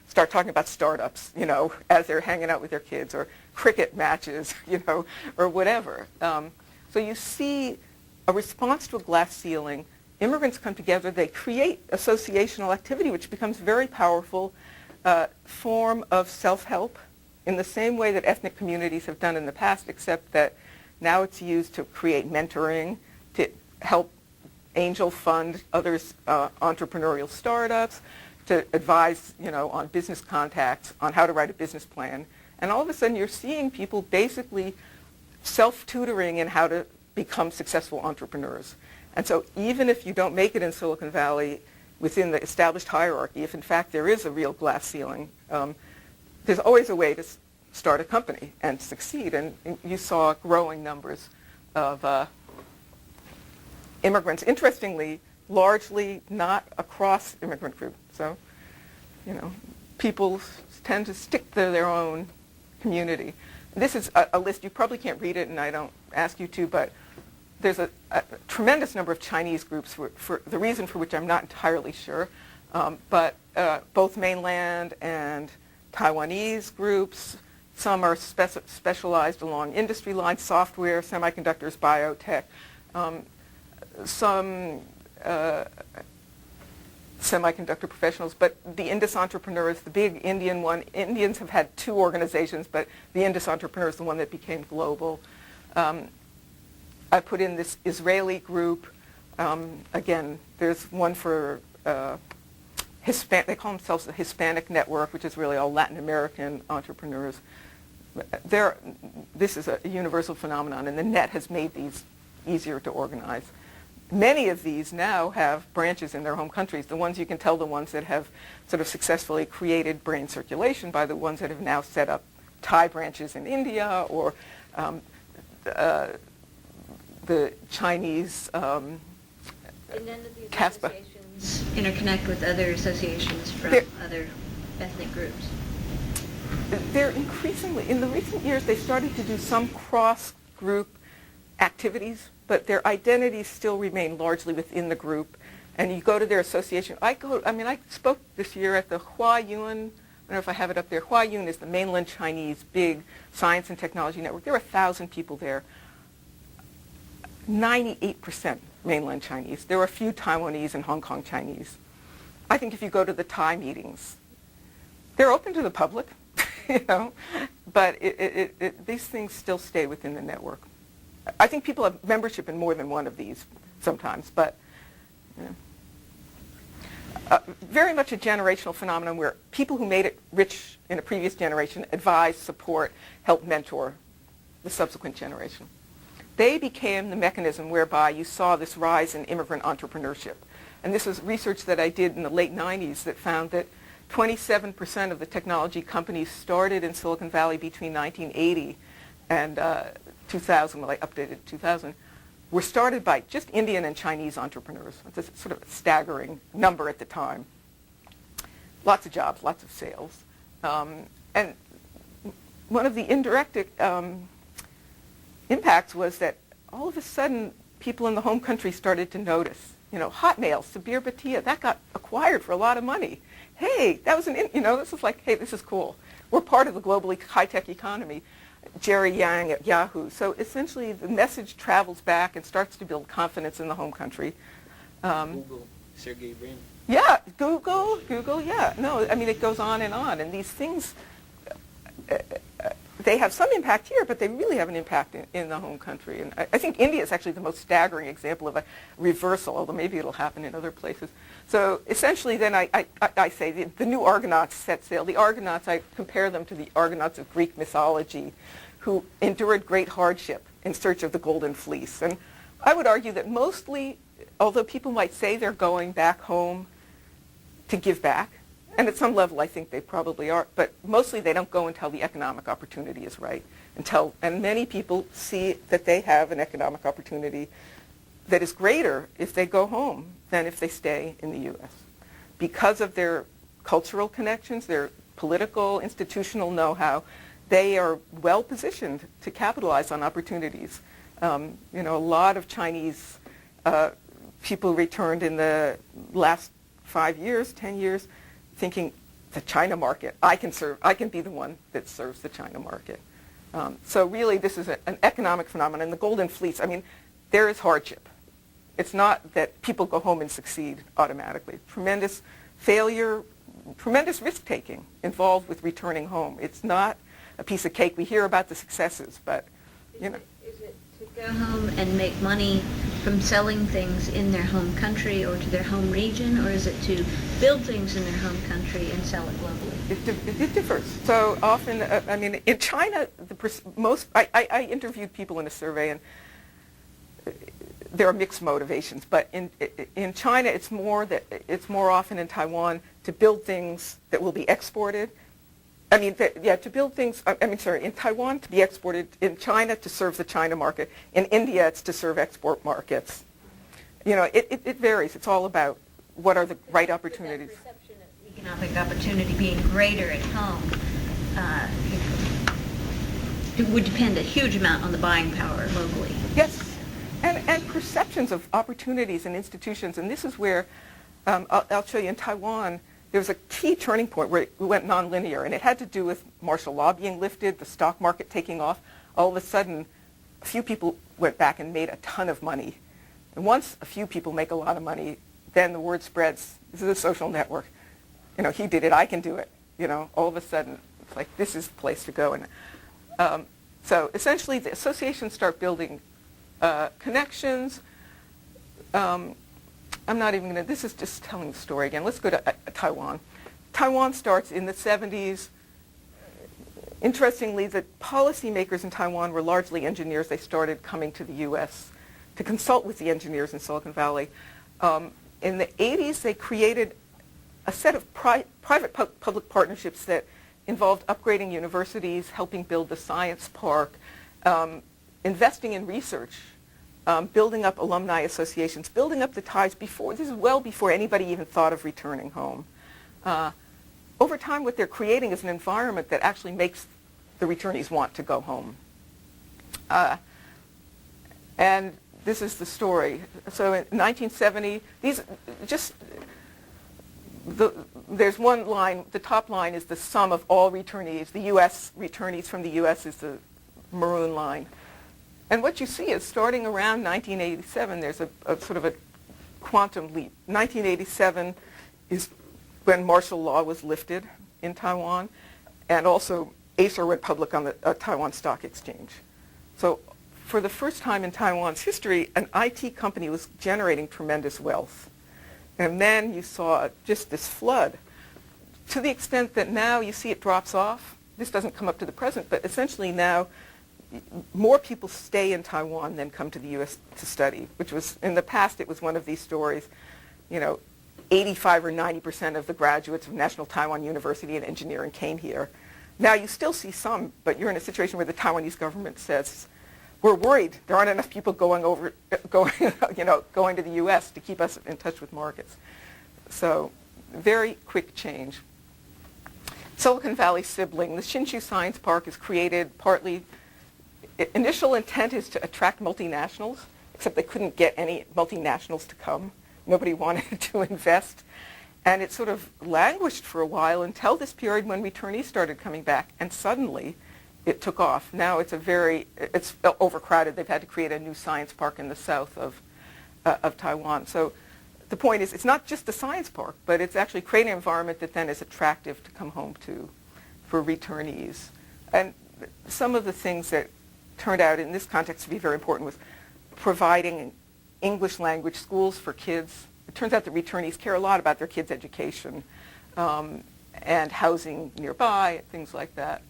start talking about startups, as they're hanging out with their kids, or cricket matches, or whatever. So you see a response to a glass ceiling. Immigrants come together, they create associational activity, which becomes very powerful form of self-help in the same way that ethnic communities have done in the past, except that now it's used to create mentoring, to help angel fund others' entrepreneurial startups, to advise, on business contacts, on how to write a business plan. And all of a sudden you're seeing people basically self-tutoring in how to become successful entrepreneurs. And so even if you don't make it in Silicon Valley within the established hierarchy, if in fact there is a real glass ceiling, there's always a way to start a company and succeed. And you saw growing numbers of immigrants, interestingly, largely not across immigrant groups. So, people tend to stick to their own community. This is a list. You probably can't read it, and I don't ask you to, but there's a tremendous number of Chinese groups for the reason for which I'm not entirely sure, but both mainland and Taiwanese groups. Some are specialized along industry lines, software, semiconductors, biotech. Some semiconductor professionals, but the Indus Entrepreneurs, the big Indian one. Indians have had two organizations, but the Indus Entrepreneurs, the one that became global. I put in this Israeli group. Again, there's one for Hispanic. They call themselves the Hispanic Network, which is really all Latin American entrepreneurs. This is a universal phenomenon, and the net has made these easier to organize. Many of these now have branches in their home countries. The ones you can tell, the ones that have sort of successfully created brain circulation by the ones that have now set up Thai branches in India, or the Chinese CASPA. Interconnect with other associations from other ethnic groups? They're increasingly, in the recent years, they started to do some cross-group activities, but their identities still remain largely within the group. And you go to their association. I spoke this year at the Huayuan, I don't know if I have it up there. Huayuan is the mainland Chinese big science and technology network. There are 1,000 people there. 98% mainland Chinese. There were a few Taiwanese and Hong Kong Chinese. I think if you go to the Thai meetings, they're open to the public, but these things still stay within the network. I think people have membership in more than one of these sometimes, but very much a generational phenomenon where people who made it rich in a previous generation advise, support, help mentor the subsequent generation. They became the mechanism whereby you saw this rise in immigrant entrepreneurship. And this was research that I did in the late 90s that found that 27% of the technology companies started in Silicon Valley between 1980 and 2000, well, I updated 2000, were started by just Indian and Chinese entrepreneurs. It's a sort of a staggering number at the time. Lots of jobs, lots of sales. And one of the indirect impacts was that all of a sudden people in the home country started to notice, Hotmail, Sabir Bhatia, that got acquired for a lot of money. Hey, that was this is like, hey, this is cool. We're part of the globally high-tech economy. Jerry Yang at Yahoo. So essentially the message travels back and starts to build confidence in the home country. Google, Sergey Brin. Yeah, Google, yeah. No, it goes on. And these things, they have some impact here, but they really have an impact in the home country. And I think India is actually the most staggering example of a reversal, although maybe it'll happen in other places. So essentially then I say the new Argonauts set sail. The Argonauts, I compare them to the Argonauts of Greek mythology who endured great hardship in search of the Golden Fleece. And I would argue that mostly, although people might say they're going back home to give back, and at some level I think they probably are, but mostly they don't go until the economic opportunity is right. And many people see that they have an economic opportunity that is greater if they go home than if they stay in the U.S. Because of their cultural connections, their political, institutional know-how, they are well positioned to capitalize on opportunities. A lot of Chinese people returned in the last 5 years, 10 years, thinking the China market, I can be the one that serves the China market. So really this is an economic phenomenon. And the Golden Fleece, there is hardship. It's not that people go home and succeed automatically. Tremendous failure, tremendous risk-taking involved with returning home. It's not a piece of cake. We hear about the successes, but, Is it to go home and make money from selling things in their home country or to their home region, or is it to build things in their home country and sell it globally? It differs. So often, in China, I interviewed people in a survey, and there are mixed motivations. But in China, it's more often in Taiwan to build things that will be exported. To build things, in Taiwan to be exported, in China to serve the China market, in India it's to serve export markets. It varies. It's all about what are the right opportunities. That perception of economic opportunity being greater at home, it would depend a huge amount on the buying power locally. Yes, and perceptions of opportunities and institutions, and this is where, I'll show you in Taiwan, there was a key turning point where it went nonlinear, and it had to do with martial law being lifted, the stock market taking off. All of a sudden, a few people went back and made a ton of money. And once a few people make a lot of money, then the word spreads. This is a social network. He did it, I can do it. All of a sudden, it's like, this is the place to go. And so essentially, the associations start building connections. I'm not even going to, this is just telling the story again. Let's go to Taiwan. Taiwan starts in the 70s. Interestingly, the policymakers in Taiwan were largely engineers. They started coming to the U.S. to consult with the engineers in Silicon Valley. In the 80s, they created a set of private-public partnerships that involved upgrading universities, helping build the science park, investing in research, building up alumni associations, building up the ties before, this is well before anybody even thought of returning home. over time, what they're creating is an environment that actually makes the returnees want to go home. And this is the story. So in 1970, there's one line, the top line is the sum of all returnees. The U.S. returnees from the U.S. is the maroon line. And what you see is starting around 1987, there's a sort of a quantum leap. 1987 is when martial law was lifted in Taiwan, and also Acer went public on the Taiwan Stock Exchange. So for the first time in Taiwan's history, an IT company was generating tremendous wealth. And then you saw just this flood, to the extent that now you see it drops off. This doesn't come up to the present, but essentially now more people stay in Taiwan than come to the U.S. to study, which was, in the past, it was one of these stories, 85 or 90% of the graduates of National Taiwan University in engineering came here. Now you still see some, but you're in a situation where the Taiwanese government says, we're worried there aren't enough people going to the U.S. to keep us in touch with markets. So very quick change. Silicon Valley sibling, the Hsinchu Science Park is created partly, initial intent is to attract multinationals, except they couldn't get any multinationals to come. Nobody wanted to invest. And it sort of languished for a while until this period when returnees started coming back, and suddenly it took off. Now it's overcrowded. They've had to create a new science park in the south of Taiwan. So the point is, it's not just a science park, but it's actually creating an environment that then is attractive to come home to for returnees. And some of the things that turned out in this context to be very important was providing English language schools for kids. It turns out the returnees care a lot about their kids' education and housing nearby, things like that.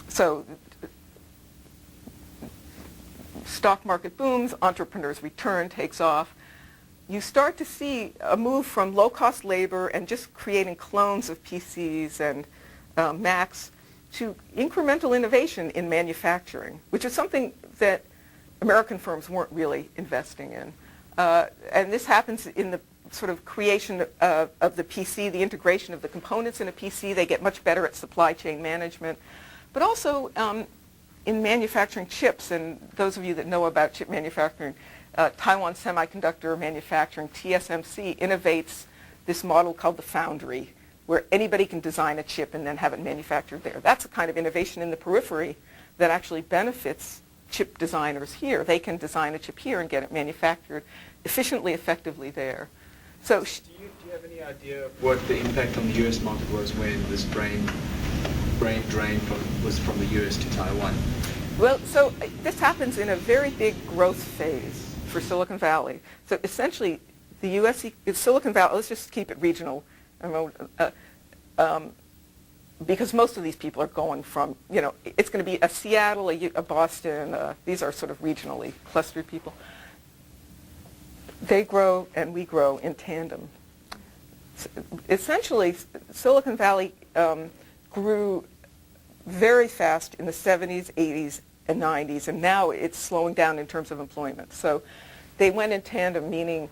So stock market booms, entrepreneurs return, takes off. You start to see a move from low-cost labor and just creating clones of PCs and Macs to incremental innovation in manufacturing, which is something that American firms weren't really investing in. And this happens in the sort of creation of the PC, the integration of the components in a PC. They get much better at supply chain management. But also in manufacturing chips, and those of you that know about chip manufacturing, Taiwan Semiconductor Manufacturing, TSMC, innovates this model called the foundry, where anybody can design a chip and then have it manufactured there. That's a kind of innovation in the periphery that actually benefits chip designers here. They can design a chip here and get it manufactured efficiently, effectively there. So, do you have any idea of what the impact on the U.S. market was when this brain drain was from the U.S. to Taiwan? Well, so this happens in a very big growth phase for Silicon Valley. So essentially, the U.S. Silicon Valley, let's just keep it regional, because most of these people are going from, it's going to be a Seattle, a Boston, these are sort of regionally clustered people. They grow and we grow in tandem. Essentially, Silicon Valley grew very fast in the 70s, 80s, and 90s, and now it's slowing down in terms of employment. So they went in tandem, meaning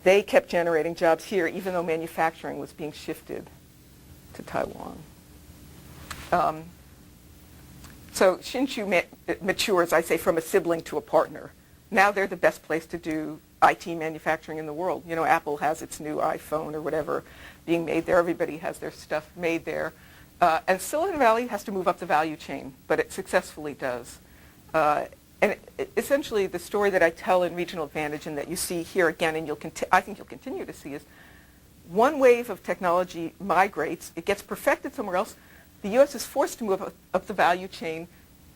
they kept generating jobs here even though manufacturing was being shifted to Taiwan. So Hsinchu matures, I say, from a sibling to a partner. Now they're the best place to do IT manufacturing in the world. Apple has its new iPhone or whatever being made there. Everybody has their stuff made there. And Silicon Valley has to move up the value chain, but it successfully does. And essentially the story that I tell in Regional Advantage and that you see here again, and I think you'll continue to see, is one wave of technology migrates, it gets perfected somewhere else, the U.S. is forced to move up the value chain,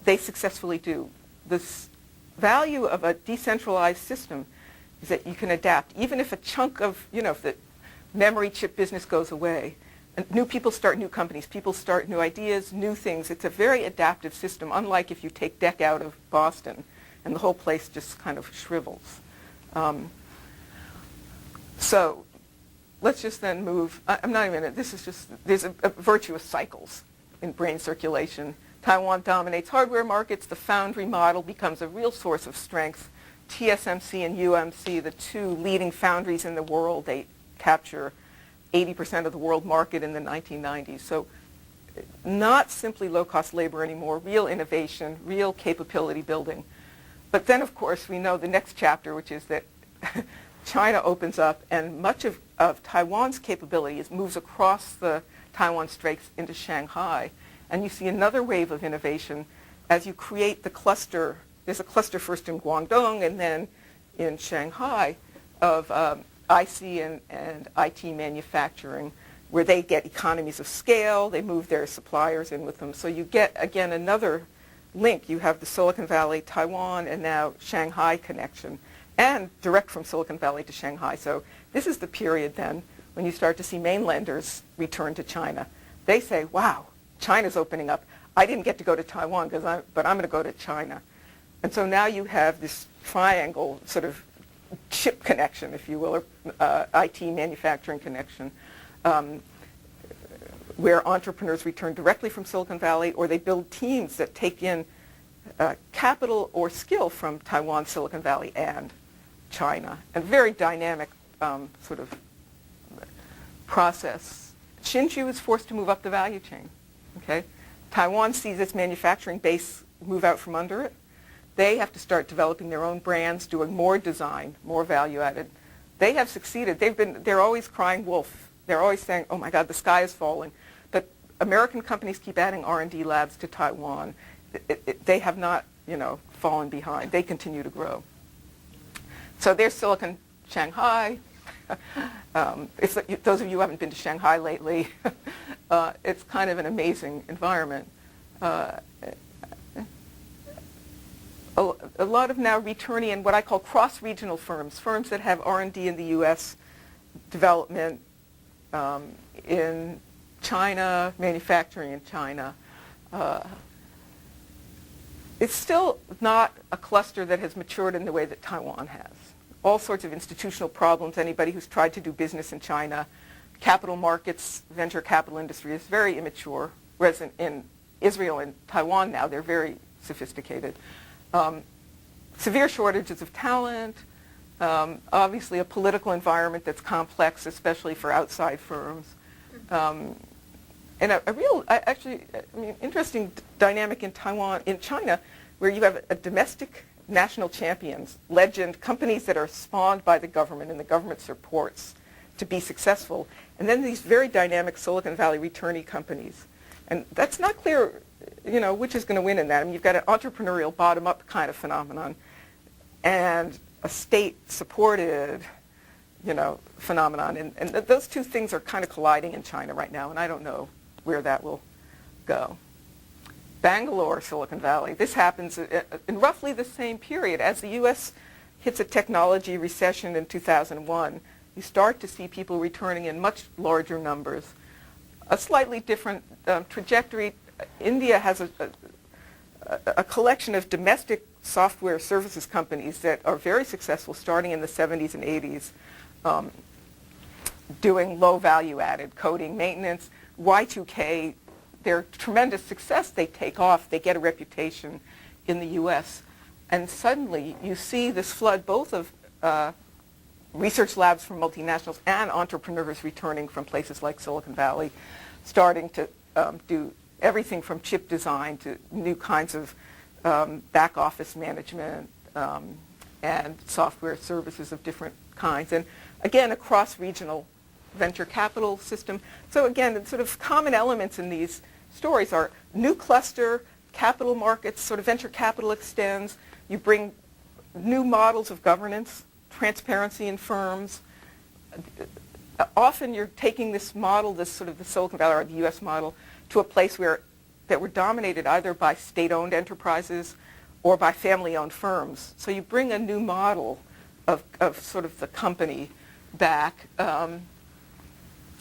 they successfully do. The value of a decentralized system is that you can adapt. Even if a chunk of, if the memory chip business goes away, and new people start new companies, people start new ideas, new things. It's a very adaptive system, unlike if you take DEC out of Boston and the whole place just kind of shrivels. So let's just then move. I'm not even, there's a virtuous cycles in brain circulation. Taiwan dominates hardware markets. The foundry model becomes a real source of strength. TSMC and UMC, the two leading foundries in the world, they capture 80% of the world market in the 1990s. So not simply low-cost labor anymore, real innovation, real capability building. But then, of course, we know the next chapter, which is that China opens up, and much of Taiwan's capability moves across the Taiwan Straits into Shanghai. And you see another wave of innovation as you create the cluster. There's a cluster first in Guangdong and then in Shanghai of IC and IT manufacturing, where they get economies of scale, they move their suppliers in with them. So you get, again, another link. You have the Silicon Valley, Taiwan, and now Shanghai connection, and direct from Silicon Valley to Shanghai. So this is the period then when you start to see mainlanders return to China. They say, wow, China's opening up. I didn't get to go to Taiwan, but I'm going to go to China. And so now you have this triangle sort of chip connection, if you will, or IT manufacturing connection, where entrepreneurs return directly from Silicon Valley, or they build teams that take in capital or skill from Taiwan, Silicon Valley, and China. And very dynamic sort of process. Hsinchu is forced to move up the value chain. Okay? Taiwan sees its manufacturing base move out from under it. They have to start developing their own brands, doing more design, more value added. They have succeeded. They're always crying wolf. They're always saying, oh my God, the sky is falling. But American companies keep adding R&D labs to Taiwan. They have not, fallen behind. They continue to grow. So there's Silicon Shanghai. If those of you who haven't been to Shanghai lately, it's kind of an amazing environment. A lot of now returning in what I call cross-regional firms that have R&D in the U.S., development in China, manufacturing in China. It's still not a cluster that has matured in the way that Taiwan has. All sorts of institutional problems. Anybody who's tried to do business in China, capital markets, venture capital industry is very immature, whereas in Israel and Taiwan now they're very sophisticated. Severe shortages of talent, obviously a political environment that's complex, especially for outside firms. And a real, interesting dynamic in China, where you have a domestic national champions, legend, companies that are spawned by the government and the government supports to be successful, and then these very dynamic Silicon Valley returnee companies. And that's not clear, which is going to win in that. You've got an entrepreneurial bottom-up kind of phenomenon and a state-supported, phenomenon. And those two things are kind of colliding in China right now, and I don't know where that will go. Bangalore, Silicon Valley. This happens in roughly the same period. As the U.S. hits a technology recession in 2001, you start to see people returning in much larger numbers. A slightly different trajectory. India has a collection of domestic software services companies that are very successful starting in the 70s and 80s, doing low value added coding, maintenance, Y2K. Their tremendous success, they take off, they get a reputation in the U.S. And suddenly you see this flood both of research labs from multinationals and entrepreneurs returning from places like Silicon Valley, starting to do everything from chip design to new kinds of back office management and software services of different kinds. And again, a cross-regional venture capital system. So again, sort of common elements in these stories are new cluster, capital markets, sort of venture capital extends. You bring new models of governance, transparency in firms. Often you're taking this model, this sort of the Silicon Valley or the U.S. model, to a place that were dominated either by state-owned enterprises or by family-owned firms. So you bring a new model of sort of the company back.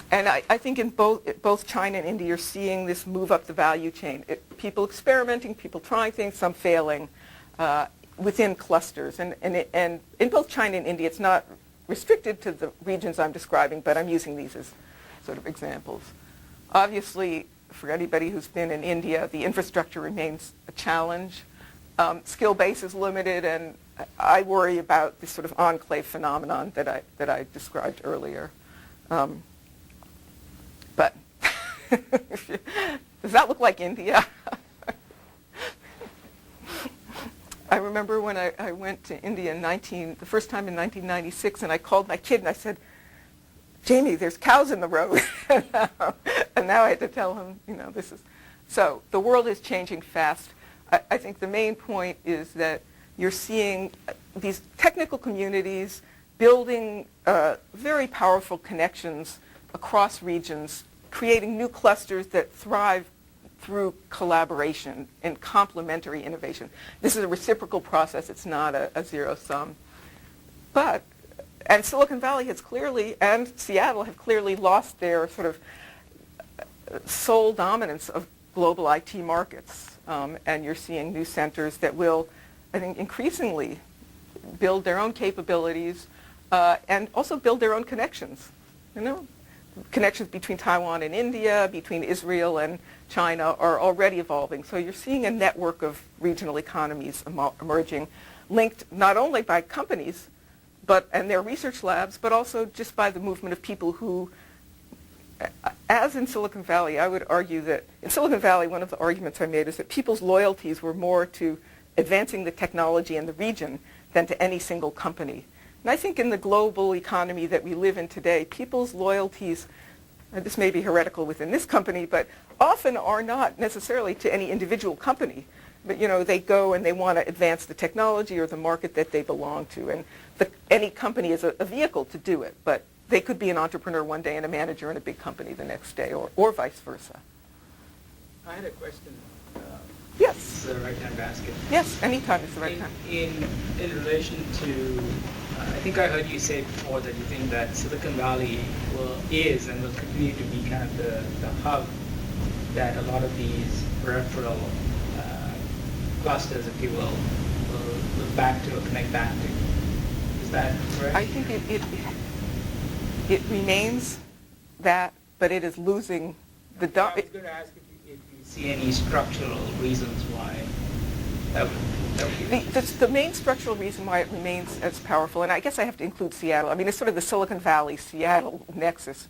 And I think in both China and India, you're seeing this move up the value chain. People experimenting, people trying things, some failing within clusters. And in both China and India, it's not restricted to the regions I'm describing, but I'm using these as sort of examples. Obviously, for anybody who's been in India, the infrastructure remains a challenge. Skill base is limited, and I worry about this sort of enclave phenomenon that I described earlier. Does that look like India? I remember when I went to India the first time in 1996, and I called my kid and I said, Jamie, there's cows in the road. And now I had to tell him, this is... So the world is changing fast. I think the main point is that you're seeing these technical communities building very powerful connections across regions, creating new clusters that thrive through collaboration and complementary innovation. This is a reciprocal process. It's not a zero-sum. And Silicon Valley has clearly, and Seattle have clearly lost their sort of sole dominance of global IT markets. And you're seeing new centers that will, I think, increasingly build their own capabilities and also build their own connections. Connections between Taiwan and India, between Israel and China are already evolving. So you're seeing a network of regional economies emerging, linked not only by companies and their research labs, but also just by the movement of people who, as in Silicon Valley, I would argue that in Silicon Valley, one of the arguments I made is that people's loyalties were more to advancing the technology in the region than to any single company. And I think in the global economy that we live in today, people's loyalties, and this may be heretical within this company, but often are not necessarily to any individual company. But they go and they want to advance the technology or the market that they belong to. And any company is a vehicle to do it. But they could be an entrepreneur one day and a manager in a big company the next day, or vice versa. I had a question. Yes. Is the right time to ask it? Yes, anytime is the right time. In relation to, I think I heard you say before that you think that Silicon Valley is and will continue to be kind of the hub that a lot of these peripheral clusters, if you will look back to or connect back to. Is that correct? I think it remains that, but it is losing the... I was going to ask if you see any structural reasons why that would be... The main structural reason why it remains as powerful, and I guess I have to include Seattle, I mean, it's sort of the Silicon Valley-Seattle nexus,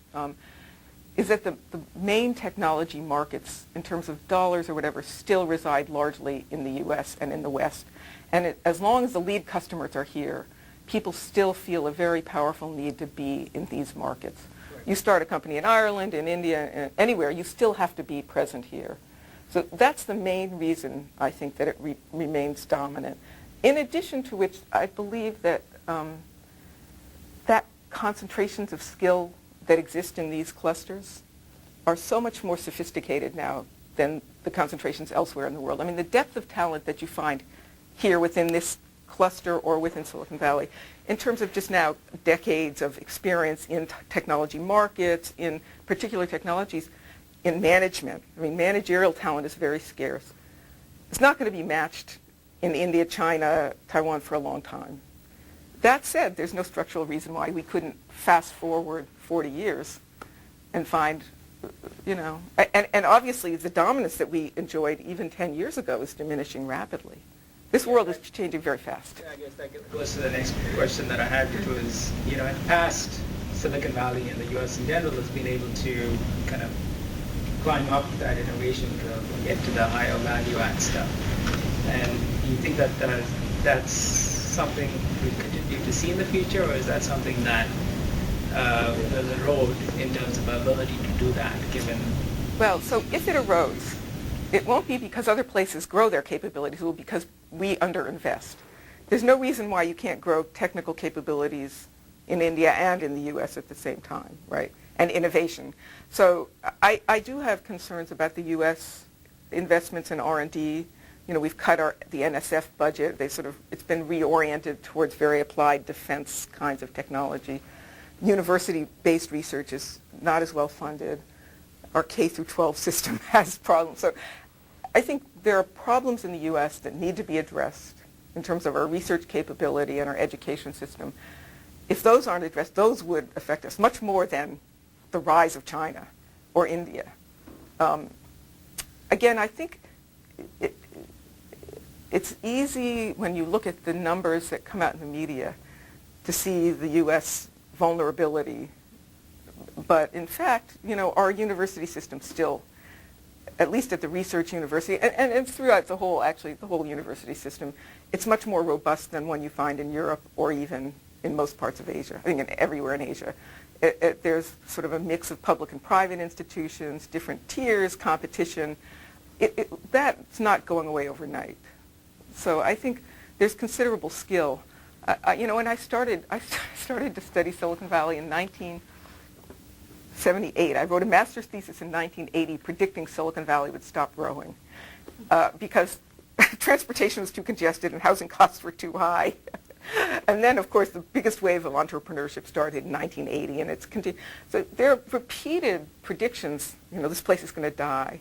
is that the main technology markets, in terms of dollars or whatever, still reside largely in the U.S. and in the West. And as long as the lead customers are here, people still feel a very powerful need to be in these markets. Right. You start a company in Ireland, in India, anywhere, you still have to be present here. So that's the main reason, I think, that it remains dominant. In addition to which, I believe that that concentrations of skill that exist in these clusters are so much more sophisticated now than the concentrations elsewhere in the world. I mean, the depth of talent that you find here within this cluster or within Silicon Valley, in terms of just now decades of experience in technology markets, in particular technologies, in management. I mean, managerial talent is very scarce. It's not going to be matched in India, China, Taiwan for a long time. That said, there's no structural reason why we couldn't fast forward 40 years and find, and obviously the dominance that we enjoyed even 10 years ago is diminishing rapidly. This world is changing very fast. Yeah, I guess that goes to the next question that I had, which was, in the past, Silicon Valley and the U.S. in general has been able to kind of climb up that innovation curve and get to the higher value add stuff. And do you think that that's something we continue to see in the future, or is that something that will erode in terms of ability to do that, given... Well, so if it erodes, it won't be because other places grow their capabilities, it will be because we underinvest. There's no reason why you can't grow technical capabilities in India and in the U.S. at the same time, right? And innovation. So I do have concerns about the U.S. investments in R&D. We've cut the NSF budget. It's been reoriented towards very applied defense kinds of technology. University-based research is not as well funded. Our K-12 system has problems. So I think there are problems in the U.S. that need to be addressed in terms of our research capability and our education system. If those aren't addressed, those would affect us much more than the rise of China or India. Again, I think it's easy when you look at the numbers that come out in the media to see the U.S. vulnerability. But in fact, our university system still, at least at the research university, and it's throughout the whole university system, it's much more robust than one you find in Europe or even in most parts of Asia. I think everywhere in Asia. There's sort of a mix of public and private institutions, different tiers, competition. That's not going away overnight. So I think there's considerable skill. When I started to study Silicon Valley in 1978. I wrote a master's thesis in 1980 predicting Silicon Valley would stop growing because transportation was too congested and housing costs were too high. And then, of course, the biggest wave of entrepreneurship started in 1980, and it's continued. So there are repeated predictions, this place is going to die.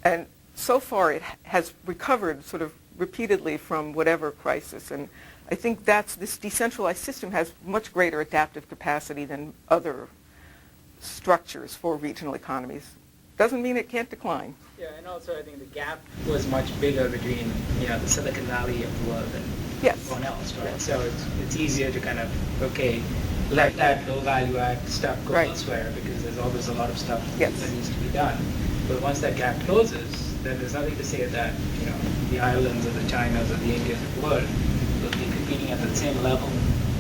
And so far it has recovered sort of repeatedly from whatever crisis. And I think this decentralized system has much greater adaptive capacity than other structures for regional economies. Doesn't mean it can't decline. Yeah, and also I think the gap was much bigger between, the Silicon Valley of the world and everyone else, right? Yes. So it's easier to kind of, let that low value add stuff go elsewhere because there's always a lot of stuff that needs to be done. But once that gap closes, then there's nothing to say that, the Irelands or the Chinas or the Indias of the world will be competing at the same level,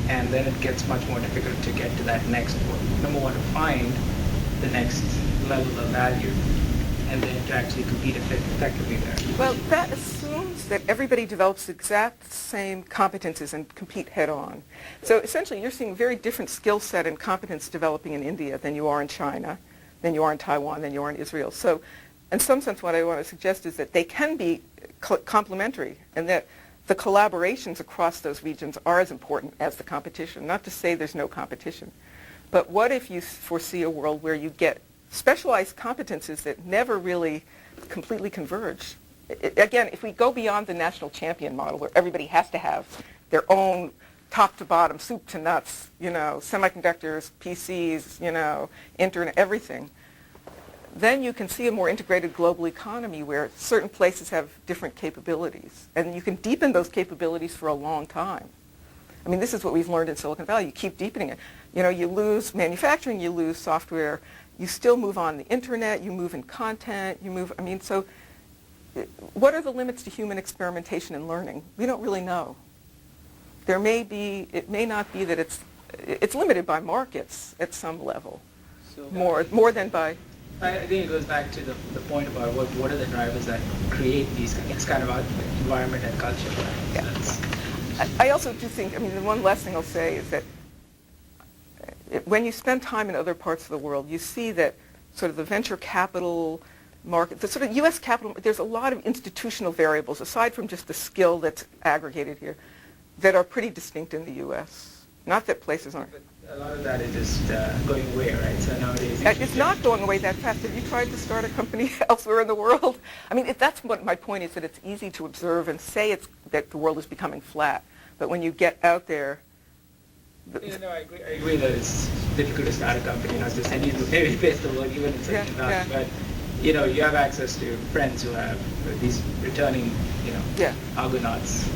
and then it gets much more difficult to get to that next one. Number one, to find the next level of value, and then to actually compete effectively there. Well, that assumes that everybody develops the exact same competences and compete head-on. So essentially, you're seeing very different skill set and competence developing in India than you are in China, than you are in Taiwan, than you are in Israel. So in some sense, what I want to suggest is that they can be complementary, and that the collaborations across those regions are as important as the competition. Not to say there's no competition, but what if you foresee a world where you get specialized competences that never really completely converge? Again, if we go beyond the national champion model where everybody has to have their own top to bottom, soup to nuts, semiconductors, PCs, internet, everything, then you can see a more integrated global economy where certain places have different capabilities. And you can deepen those capabilities for a long time. I mean, this is what we've learned in Silicon Valley. You keep deepening it. You lose manufacturing, you lose software, you still move on the internet, you move in content, so what are the limits to human experimentation and learning? We don't really know. It may not be that it's limited by markets at some level, more than by... I think it goes back to the point about what are the drivers that create this kind of environment and culture. Right? Yeah. I also do think, the one last thing I'll say is that when you spend time in other parts of the world, you see that sort of the venture capital market, the sort of U.S. capital, there's a lot of institutional variables, aside from just the skill that's aggregated here, that are pretty distinct in the U.S. Not that places aren't. But a lot of that is just going away, right? So nowadays... It's not going away that fast. Have you tried to start a company elsewhere in the world? That's what my point is, that it's easy to observe and say that the world is becoming flat. But when you get out there... I agree that it's difficult to start a company, not just any place in the world, even in Silicon Valley. But, you have access to friends who have these returning, Argonauts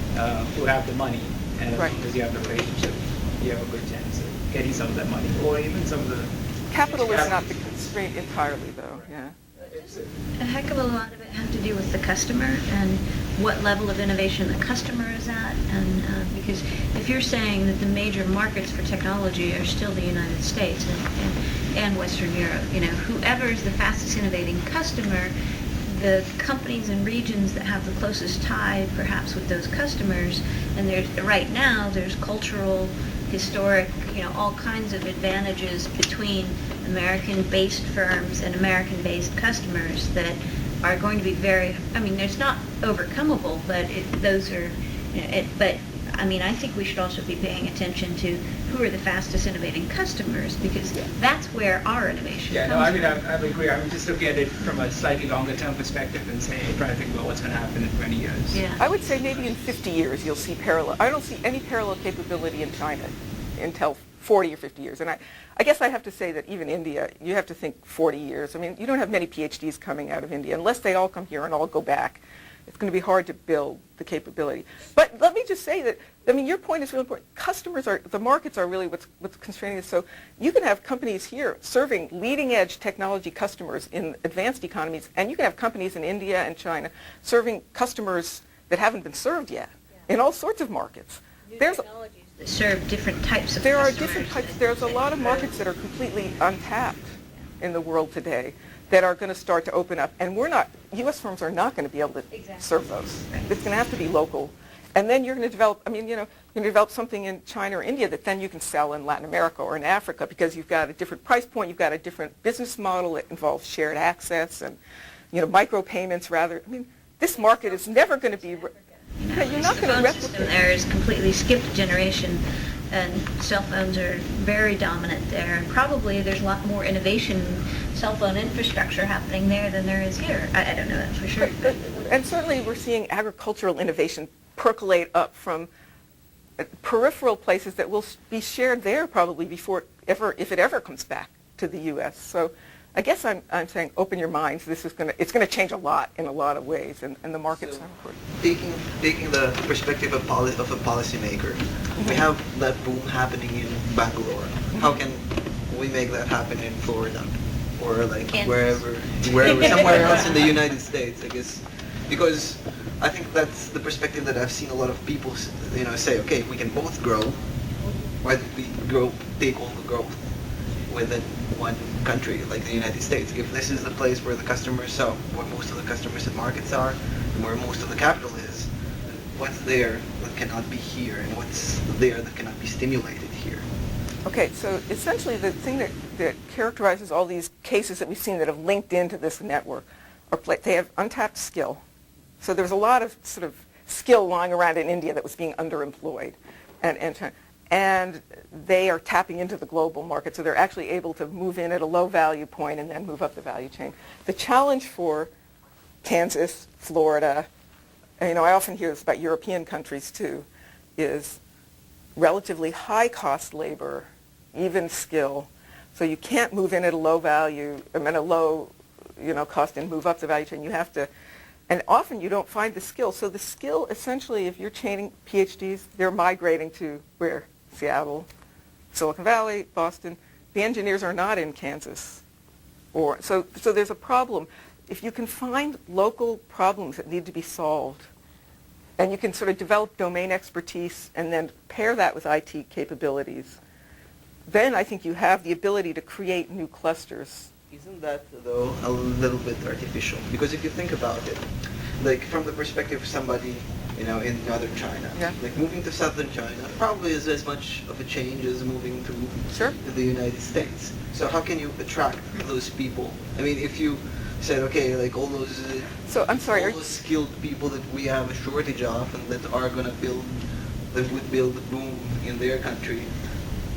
who have the money. And as long as you have the relationship, you have a good chance of getting some of that money, or even some of the... Capital is not the constraint entirely, though, A heck of a lot of it has to do with the customer and what level of innovation the customer is at. And because if you're saying that the major markets for technology are still the United States and Western Europe, whoever is the fastest innovating customer, the companies and regions that have the closest tie perhaps with those customers, and right now there's cultural, historic, all kinds of advantages between American-based firms and American-based customers that are going to be it's not overcomable, but those are, but I think we should also be paying attention to who are the fastest innovating customers, because that's where our innovation comes from. I agree. I'm just looking at it from a slightly longer term perspective and trying to think about what's going to happen in 20 years. Yeah. I would say maybe in 50 years you'll see parallel. I don't see any parallel capability in China until 40 or 50 years. And I guess I have to say that even India, you have to think 40 years. You don't have many PhDs coming out of India unless they all come here and all go back. it's going to be hard to build the capability. But let me just say that, I mean, your point is really important. The markets are really what's constraining us. So you can have companies here serving leading-edge technology customers in advanced economies, and you can have companies in India and China serving customers that haven't been served yet in all sorts of markets. There's technologies that serve different types of There are customers. different types. There's a lot of markets that are completely untapped in the world today that are going to start to open up, and U.S. firms are not going to be able to serve those. It's going to have to be local. And then you're going to develop, you're going to develop something in China or India that then you can sell in Latin America or in Africa because you've got a different price point, you've got a different business model that involves shared access and, micropayments rather. This market is never going to be, you're not going to replicate. There is completely skipped a generation, and cell phones are very dominant there. And probably there's a lot more innovation, cell phone infrastructure happening there than there is here. I don't know that for sure. And certainly we're seeing agricultural innovation percolate up from peripheral places that will be shared there probably if it ever comes back to the U.S. So I guess I'm saying open your minds. It's going to change a lot in a lot of ways, and the market's not important. Taking the perspective of a policymaker, we have that boom happening in Bangalore. How can we make that happen in Florida or like wherever somewhere else in the United States? I guess because I think that's the perspective that I've seen a lot of people say, okay, we can both grow. Why don't we take all the growth within one country like the United States? If this is the place where the customers are, where most of the customers and markets are, and where most of the capital is, what's there that cannot be here, and what's there that cannot be stimulated here? Okay, so essentially the thing that characterizes all these cases that we've seen that have linked into this network are they have untapped skill. So there's a lot of sort of skill lying around in India that was being underemployed, and they are tapping into the global market, so they're actually able to move in at a low value point and then move up the value chain. The challenge for Kansas, Florida, I often hear this about European countries too, is relatively high cost labor, even skill. So you can't move in at a low value, a low cost and move up the value chain. You have to, and often you don't find the skill. So the skill, essentially, if you're training PhDs, they're migrating to where? Seattle, Silicon Valley, Boston. The engineers are not in Kansas. So there's a problem. If you can find local problems that need to be solved, and you can sort of develop domain expertise and then pair that with IT capabilities, then I think you have the ability to create new clusters. Isn't that, though, a little bit artificial? Because if you think about it, like from the perspective of somebody, in northern China, like moving to southern China probably is as much of a change as moving to the United States. So how can you attract those people? If you said, okay, like all those all those skilled people that we have a shortage of and that are going to would build a boom in their country,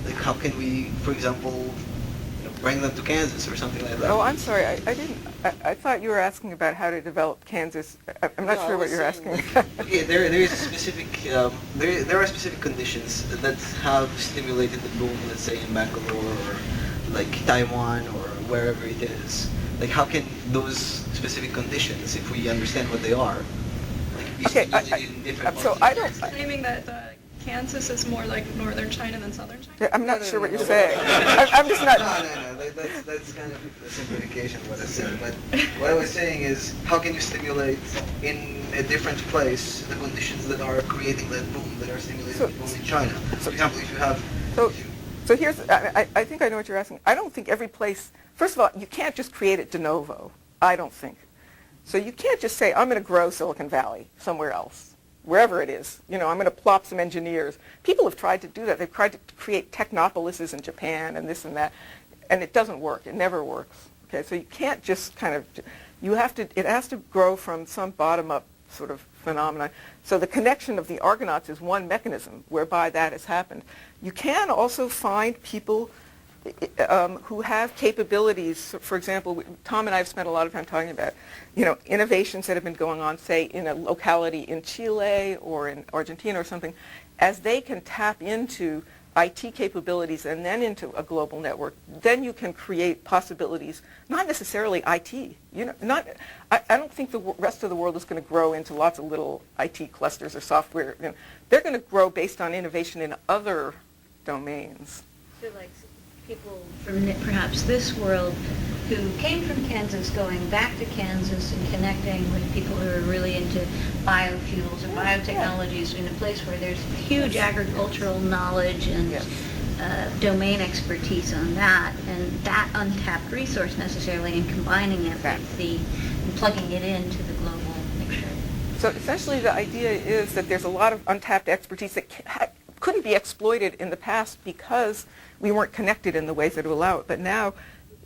like how can we, for example, bring them to Kansas or something like that? Oh, I'm sorry, I didn't. I thought you were asking about how to develop Kansas. I'm not sure what you're asking. Okay, there is a specific there are specific conditions that have stimulated the boom. Let's say in Bangalore or like Taiwan or wherever it is. Like how can those specific conditions, if we understand what they are, like be stimulated in different so I don't. Claiming that Kansas is more like northern China than southern China? I'm not sure what you're saying. I'm just not. No. That's kind of a simplification of what I said. But what I was saying is, how can you stimulate in a different place the conditions that are creating that boom, that are stimulating the boom in China? For example, if you have. So here's. I think I know what you're asking. I don't think every place. First of all, you can't just create it de novo. I don't think. So you can't just say I'm going to grow Silicon Valley somewhere else. Wherever it is, I'm going to plop some engineers. People have tried to do that. They've tried to create technopolises in Japan and this and that, and it doesn't work. It never works. Okay, so you can't just kind of, it has to grow from some bottom-up sort of phenomenon. So the connection of the Argonauts is one mechanism whereby that has happened. You can also find people who have capabilities. For example, Tom and I have spent a lot of time talking about, innovations that have been going on, say, in a locality in Chile or in Argentina or something, as they can tap into IT capabilities and then into a global network, then you can create possibilities, not necessarily IT. I don't think the rest of the world is going to grow into lots of little IT clusters or software. They're going to grow based on innovation in other domains. So like people from perhaps this world who came from Kansas going back to Kansas and connecting with people who are really into biofuels or biotechnologies in a place where there's huge agricultural knowledge and domain expertise on that, and that untapped resource necessarily, and combining it with and plugging it into the global picture. So essentially the idea is that there's a lot of untapped expertise that couldn't be exploited in the past because we weren't connected in the ways that would allow it. But now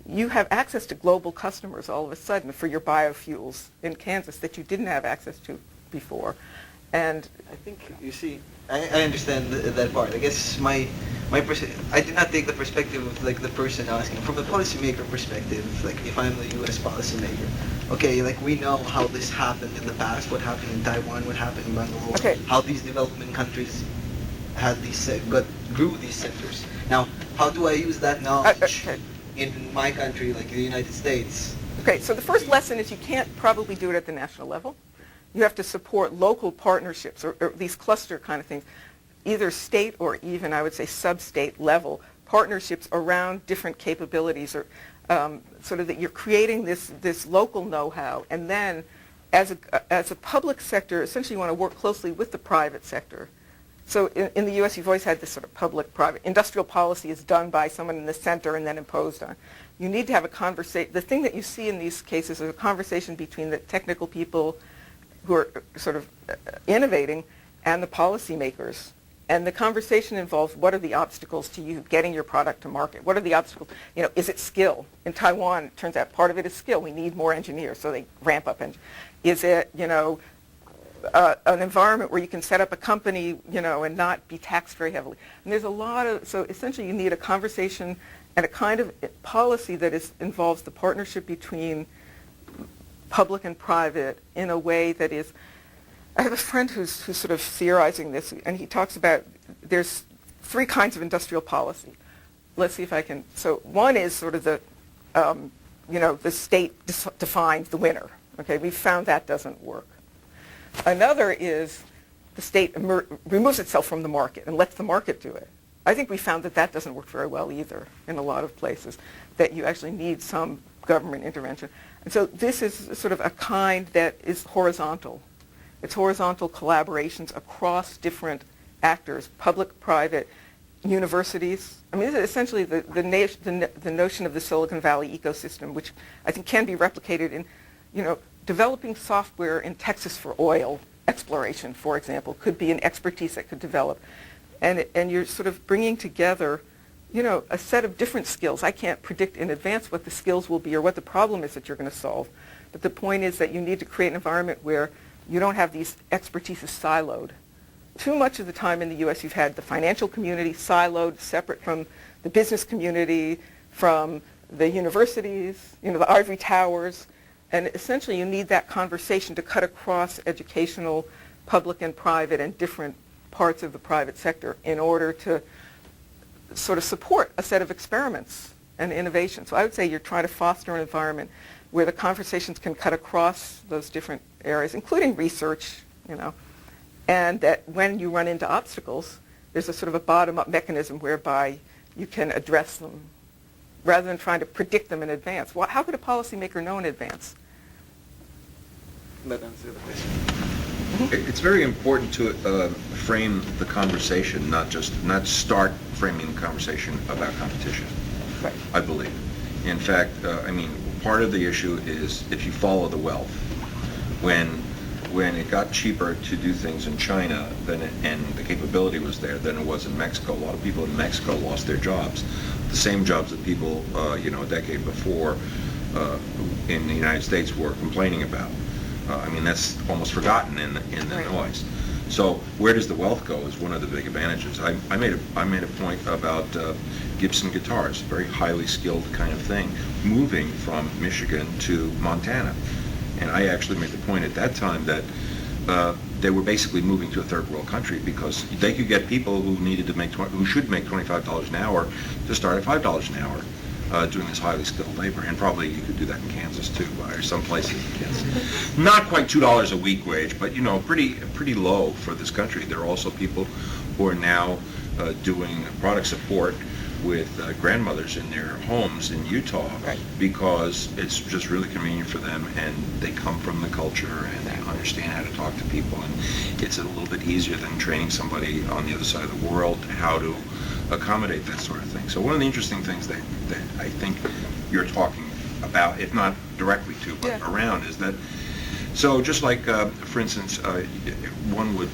you have access to global customers all of a sudden for your biofuels in Kansas that you didn't have access to before. And I think, you see, I understand that part. I guess I did not take the perspective of like the person asking. From the policymaker perspective, like if I'm the U.S. policymaker, okay, like we know how this happened in the past, what happened in Taiwan, what happened in Bangalore, how these development countries had these grew these sectors. Now, how do I use that knowledge in my country, like the United States? Okay, so the first lesson is you can't probably do it at the national level. You have to support local partnerships or these cluster kind of things, either state or even, I would say, sub-state level partnerships around different capabilities, or sort of that you're creating this local know-how, and then as a public sector, essentially you want to work closely with the private sector. So in the U.S., you've always had this sort of public-private. Industrial policy is done by someone in the center and then imposed on. You need to have a conversation. The thing that you see in these cases is a conversation between the technical people who are sort of innovating and the policymakers. And the conversation involves what are the obstacles to you getting your product to market? What are the obstacles? Is it skill? In Taiwan, it turns out part of it is skill. We need more engineers, so they ramp up. Is it, an environment where you can set up a company, and not be taxed very heavily? And there's a lot of, so essentially you need a conversation and a kind of policy that involves the partnership between public and private in a way that is, I have a friend who's sort of theorizing this, and he talks about there's 3 kinds of industrial policy. Let's see if I can, so one is sort of the, the state defines the winner. Okay, we've found that doesn't work. Another is the state removes itself from the market and lets the market do it. I think we found that doesn't work very well either in a lot of places, that you actually need some government intervention. And so this is sort of a kind that is horizontal. It's horizontal collaborations across different actors, public, private, universities. I mean, this is essentially the notion of the Silicon Valley ecosystem, which I think can be replicated in, developing software in Texas for oil exploration, for example, could be an expertise that could develop. And you're sort of bringing together, a set of different skills. I can't predict in advance what the skills will be or what the problem is that you're going to solve. But the point is that you need to create an environment where you don't have these expertises siloed. Too much of the time in the U.S. you've had the financial community siloed, separate from the business community, from the universities, the ivory towers. And essentially you need that conversation to cut across educational, public and private, and different parts of the private sector in order to sort of support a set of experiments and innovation. So I would say you're trying to foster an environment where the conversations can cut across those different areas, including research, and that when you run into obstacles, there's a sort of a bottom-up mechanism whereby you can address them rather than trying to predict them in advance. How could a policymaker know in advance? That answers the question. It's very important to frame the conversation, not start framing the conversation about competition. Right. I believe. In fact, part of the issue is if you follow the wealth. When it got cheaper to do things in China and the capability was there than it was in Mexico, a lot of people in Mexico lost their jobs. The same jobs that people, a decade before in the United States were complaining about. That's almost forgotten in the noise. So where does the wealth go is one of the big advantages. I made a point about Gibson guitars, very highly skilled kind of thing, moving from Michigan to Montana. And I actually made the point at that time that they were basically moving to a third world country because they could get people who needed to make who should make $25 an hour to start at $5 an hour doing this highly skilled labor. And probably you could do that in Kansas too, or some places in Kansas. Not quite $2 a week wage, but pretty low for this country. There are also people who are now doing product support with grandmothers in their homes in Utah, because it's just really convenient for them, and they come from the culture and they understand how to talk to people, and it's a little bit easier than training somebody on the other side of the world how to accommodate that sort of thing. So one of the interesting things that I think you're talking about, if not directly to, but around, is that, so just like, for instance, one would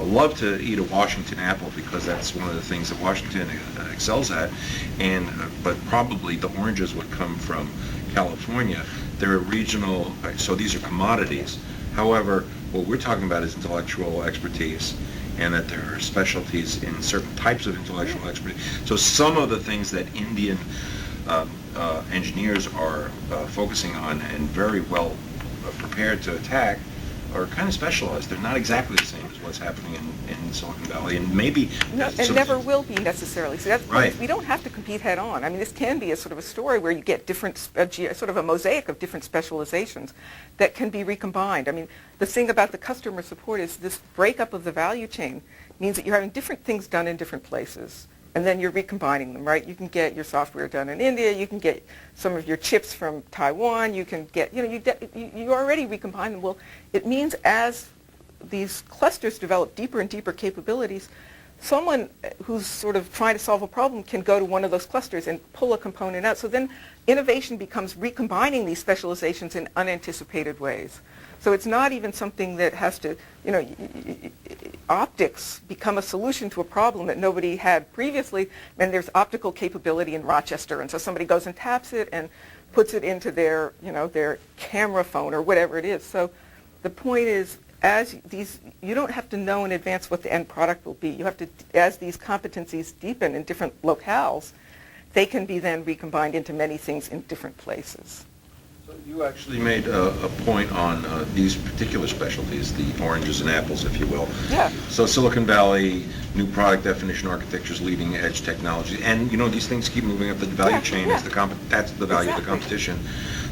love to eat a Washington apple because that's one of the things that Washington excels at, and but probably the oranges would come from California. They're regional, so these are commodities. However, what we're talking about is intellectual expertise, and that there are specialties in certain types of intellectual expertise. So some of the things that Indian engineers are focusing on and very well prepared to attack are kind of specialized. They're not exactly the same as what's happening in Silicon Valley, and maybe and never will be necessarily. So that's right. We don't have to compete head on. I mean, this can be a sort of a story where you get different, sort of a mosaic of different specializations that can be recombined. I mean, the thing about the customer support is this breakup of the value chain means that you're having different things done in different places, and then you're recombining them, right? You can get your software done in India, you can get some of your chips from Taiwan, you can get, you already recombine them. Well, it means as these clusters develop deeper and deeper capabilities, someone who's sort of trying to solve a problem can go to one of those clusters and pull a component out. So then innovation becomes recombining these specializations in unanticipated ways. So it's not even something that has to, optics become a solution to a problem that nobody had previously, and there's optical capability in Rochester, and so somebody goes and taps it and puts it into their, their camera phone or whatever it is. So the point is, you don't have to know in advance what the end product will be. You have to, as these competencies deepen in different locales, they can be then recombined into many things in different places. So you actually made a point on these particular specialties, the oranges and apples, if you will. Yeah. So Silicon Valley, new product definition architectures, leading edge technology, and these things keep moving up the value chain. As that's the value of the competition.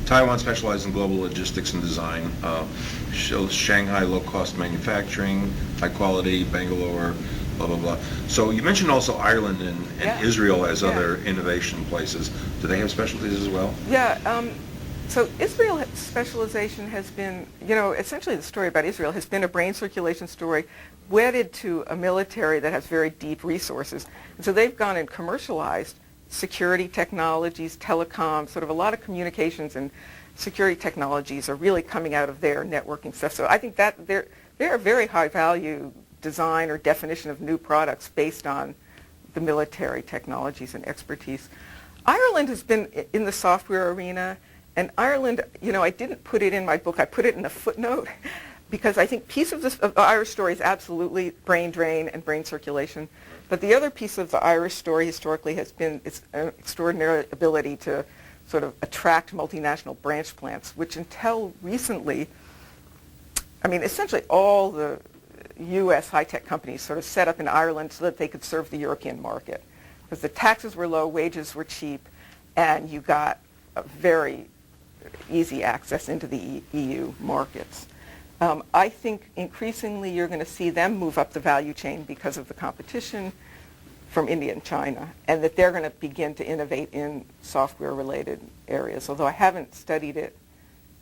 Taiwan specializes in global logistics and design. Shows Shanghai low-cost manufacturing, high quality, Bangalore, blah, blah, blah. So you mentioned also Ireland and Israel as other innovation places. Do they have specialties as well? Yeah. So Israel's specialization has been, essentially the story about Israel has been a brain circulation story wedded to a military that has very deep resources. And so they've gone and commercialized security technologies, telecom, sort of a lot of communications and security technologies are really coming out of their networking stuff. So I think that they're a very high value design or definition of new products based on the military technologies and expertise. Ireland has been in the software arena. And Ireland, I didn't put it in my book. I put it in a footnote because I think piece of the Irish story is absolutely brain drain and brain circulation. But the other piece of the Irish story historically has been its extraordinary ability to sort of attract multinational branch plants, which until recently, essentially all the U.S. high-tech companies sort of set up in Ireland so that they could serve the European market. Because the taxes were low, wages were cheap, and you got a very easy access into the EU markets. I think increasingly you're going to see them move up the value chain because of the competition from India and China, and that they're going to begin to innovate in software-related areas, although I haven't studied it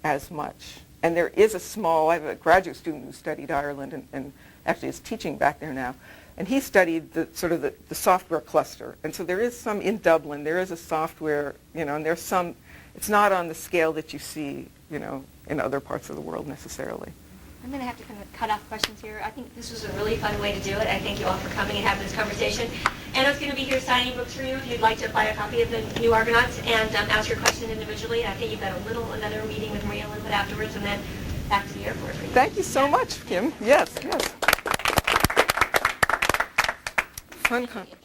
as much. And there is I have a graduate student who studied Ireland and actually is teaching back there now, and he studied the software cluster. And so there is some in Dublin, there is a software, and there's some, it's not on the scale that you see, in other parts of the world necessarily. I'm going to have to kind of cut off questions here. I think this was a really fun way to do it. I thank you all for coming and having this conversation. Anna's going to be here signing books for you if you'd like to buy a copy of the new Argonauts and ask your question individually. I think you've got another meeting with Maria a little bit afterwards, and then back to the airport. Thank you so much, Kim. Yes. Fun conversation.